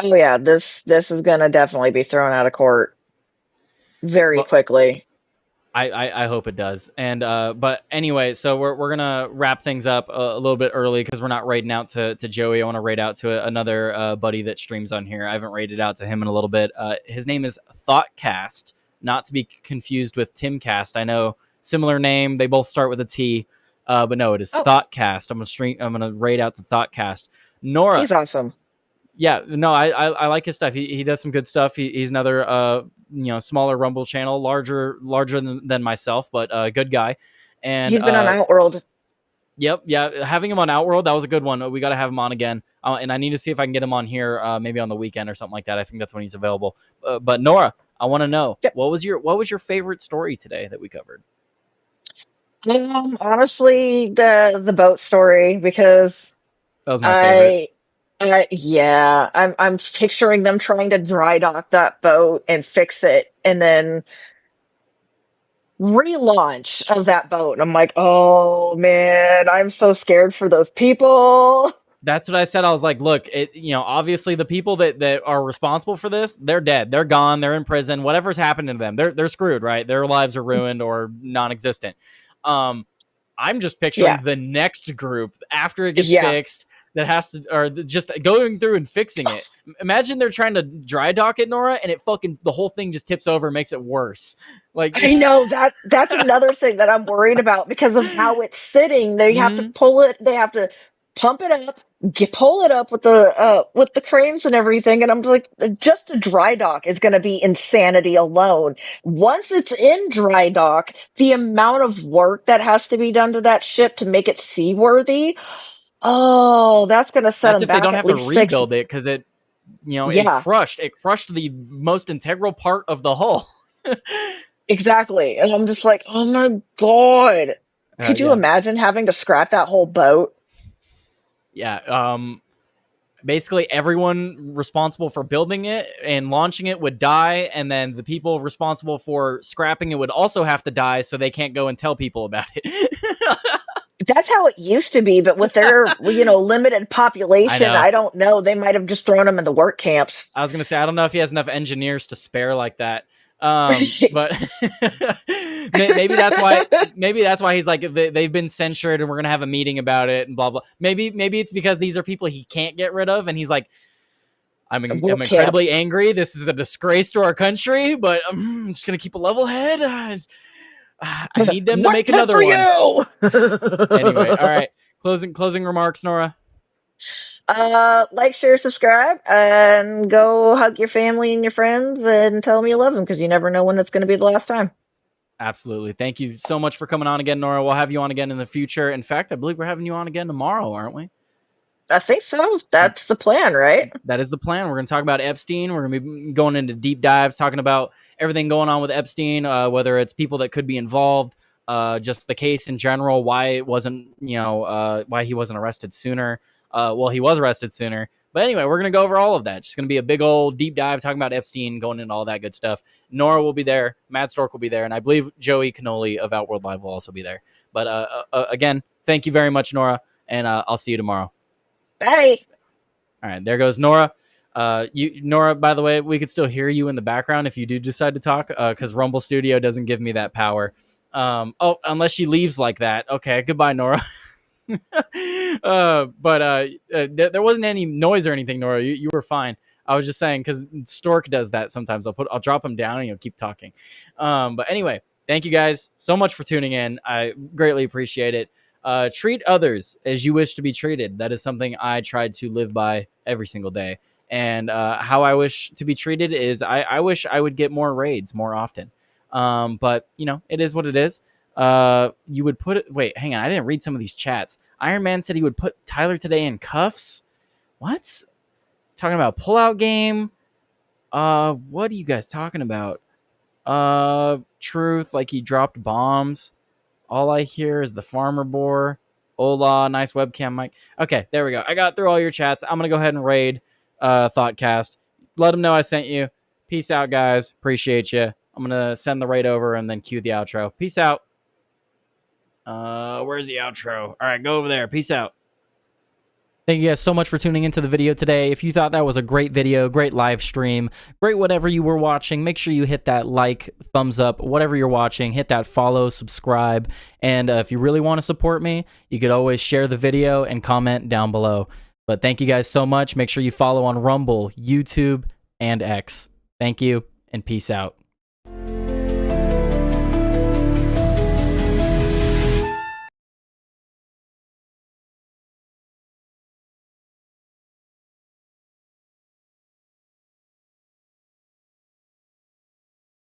Oh yeah, this is gonna definitely be thrown out of court very quickly. I hope it does. And but anyway, so we're gonna wrap things up a little bit early because we're not raiding out to Joey. I want to raid out to another buddy that streams on here. I haven't raided out to him in a little bit. His name is Thoughtcast, not to be confused with Timcast. I know, similar name. They both start with a T, but no, it is Thoughtcast. I'm gonna raid out to Thoughtcast. Nora, He's awesome. Yeah, no, I like his stuff. He does some good stuff. He's another smaller Rumble channel, larger than myself, but good guy. And He's been on Outworld. Yep, yeah, having him on Outworld, that was a good one. We got to have him on again, and I need to see if I can get him on here, maybe on the weekend or something like that. I think that's when he's available. But Nora, I want to know what was your favorite story today that we covered? Honestly, the boat story, because that was my favorite. Yeah, I'm picturing them trying to dry dock that boat and fix it, and then relaunch of that boat. And I'm like, oh man, I'm so scared for those people. That's what I said. I was like, look, obviously the people that are responsible for this, they're dead. They're gone. They're in prison. Whatever's happened to them, they're screwed, right? Their lives are ruined or non-existent. I'm just picturing the next group after it gets fixed that has to, or just going through and fixing it. Imagine they're trying to dry dock it, Nora, and the whole thing just tips over and makes it worse. Like, I know that's another thing that I'm worried about because of how it's sitting. They have to pull it. They have to pump it up, pull it up with the cranes and everything. And I'm like, just a dry dock is going to be insanity alone. Once it's in dry dock, the amount of work that has to be done to that ship to make it seaworthy. Oh, that's going to set them if back. They don't have to rebuild it because it crushed the most integral part of the hull. Exactly. And I'm just like, oh my God. Could you imagine having to scrap that whole boat? Yeah. Basically everyone responsible for building it and launching it would die, and then the people responsible for scrapping it would also have to die, so they can't go and tell people about it. That's how it used to be, but with their limited population, I don't know. They might have just thrown them in the work camps. I was gonna say, I don't know if he has enough engineers to spare like that. But maybe that's why he's like, they've been censured and we're gonna have a meeting about it and blah blah. Maybe it's because these are people he can't get rid of, and he's like, I'm incredibly angry. This is a disgrace to our country, but I'm just gonna keep a level head. I need them to make another one. Anyway, all right. Closing remarks, Nora. Like, share, subscribe, and go hug your family and your friends and tell them you love them, because you never know when it's going to be the last time. Absolutely. Thank you so much for coming on again, Nora. We'll have you on again in the future. In fact, I believe we're having you on again tomorrow, aren't we? I think so. That's the plan, right? That is the plan. We're going to talk about Epstein. We're going to be going into deep dives, talking about everything going on with Epstein, whether it's people that could be involved, just the case in general, why it wasn't, why he wasn't arrested sooner. Well, he was arrested sooner. But anyway, we're going to go over all of that. Just going to be a big old deep dive talking about Epstein, going into all that good stuff. Nora will be there. Mad Stork will be there. And I believe Joey Cannoli of Outworld Live will also be there. But again, thank you very much, Nora. And I'll see you tomorrow. Bye. All right, there goes Nora. Nora, by the way, we could still hear you in the background if you do decide to talk, because Rumble Studio doesn't give me that power. Unless she leaves like that. Okay, goodbye, Nora. There wasn't any noise or anything, Nora. You were fine. I was just saying because Stork does that sometimes. I'll drop him down and you'll keep talking. But anyway, thank you guys so much for tuning in. I greatly appreciate it. Treat others as you wish to be treated. That is something I try to live by every single day. And how I wish to be treated is I wish I would get more raids more often. But you know, it is what it is. You would put it. Wait, hang on. I didn't read some of these chats. Iron Man said he would put Tyler today in cuffs. What? Talking about pullout game. What are you guys talking about? Truth, like he dropped bombs. All I hear is the farmer boar. Hola, nice webcam mic. Okay, there we go. I got through all your chats. I'm gonna go ahead and raid Thoughtcast. Let them know I sent you. Peace out, guys. Appreciate you. I'm gonna send the raid over and then cue the outro. Peace out. Where's the outro? All right, go over there. Peace out. Thank you guys so much for tuning into the video today. If you thought that was a great video, great live stream, great whatever you were watching, make sure you hit that like, thumbs up, whatever you're watching, hit that follow, subscribe, and if you really want to support me, you could always share the video and comment down below. But thank you guys so much. Make sure you follow on Rumble, YouTube, and X. Thank you, and peace out.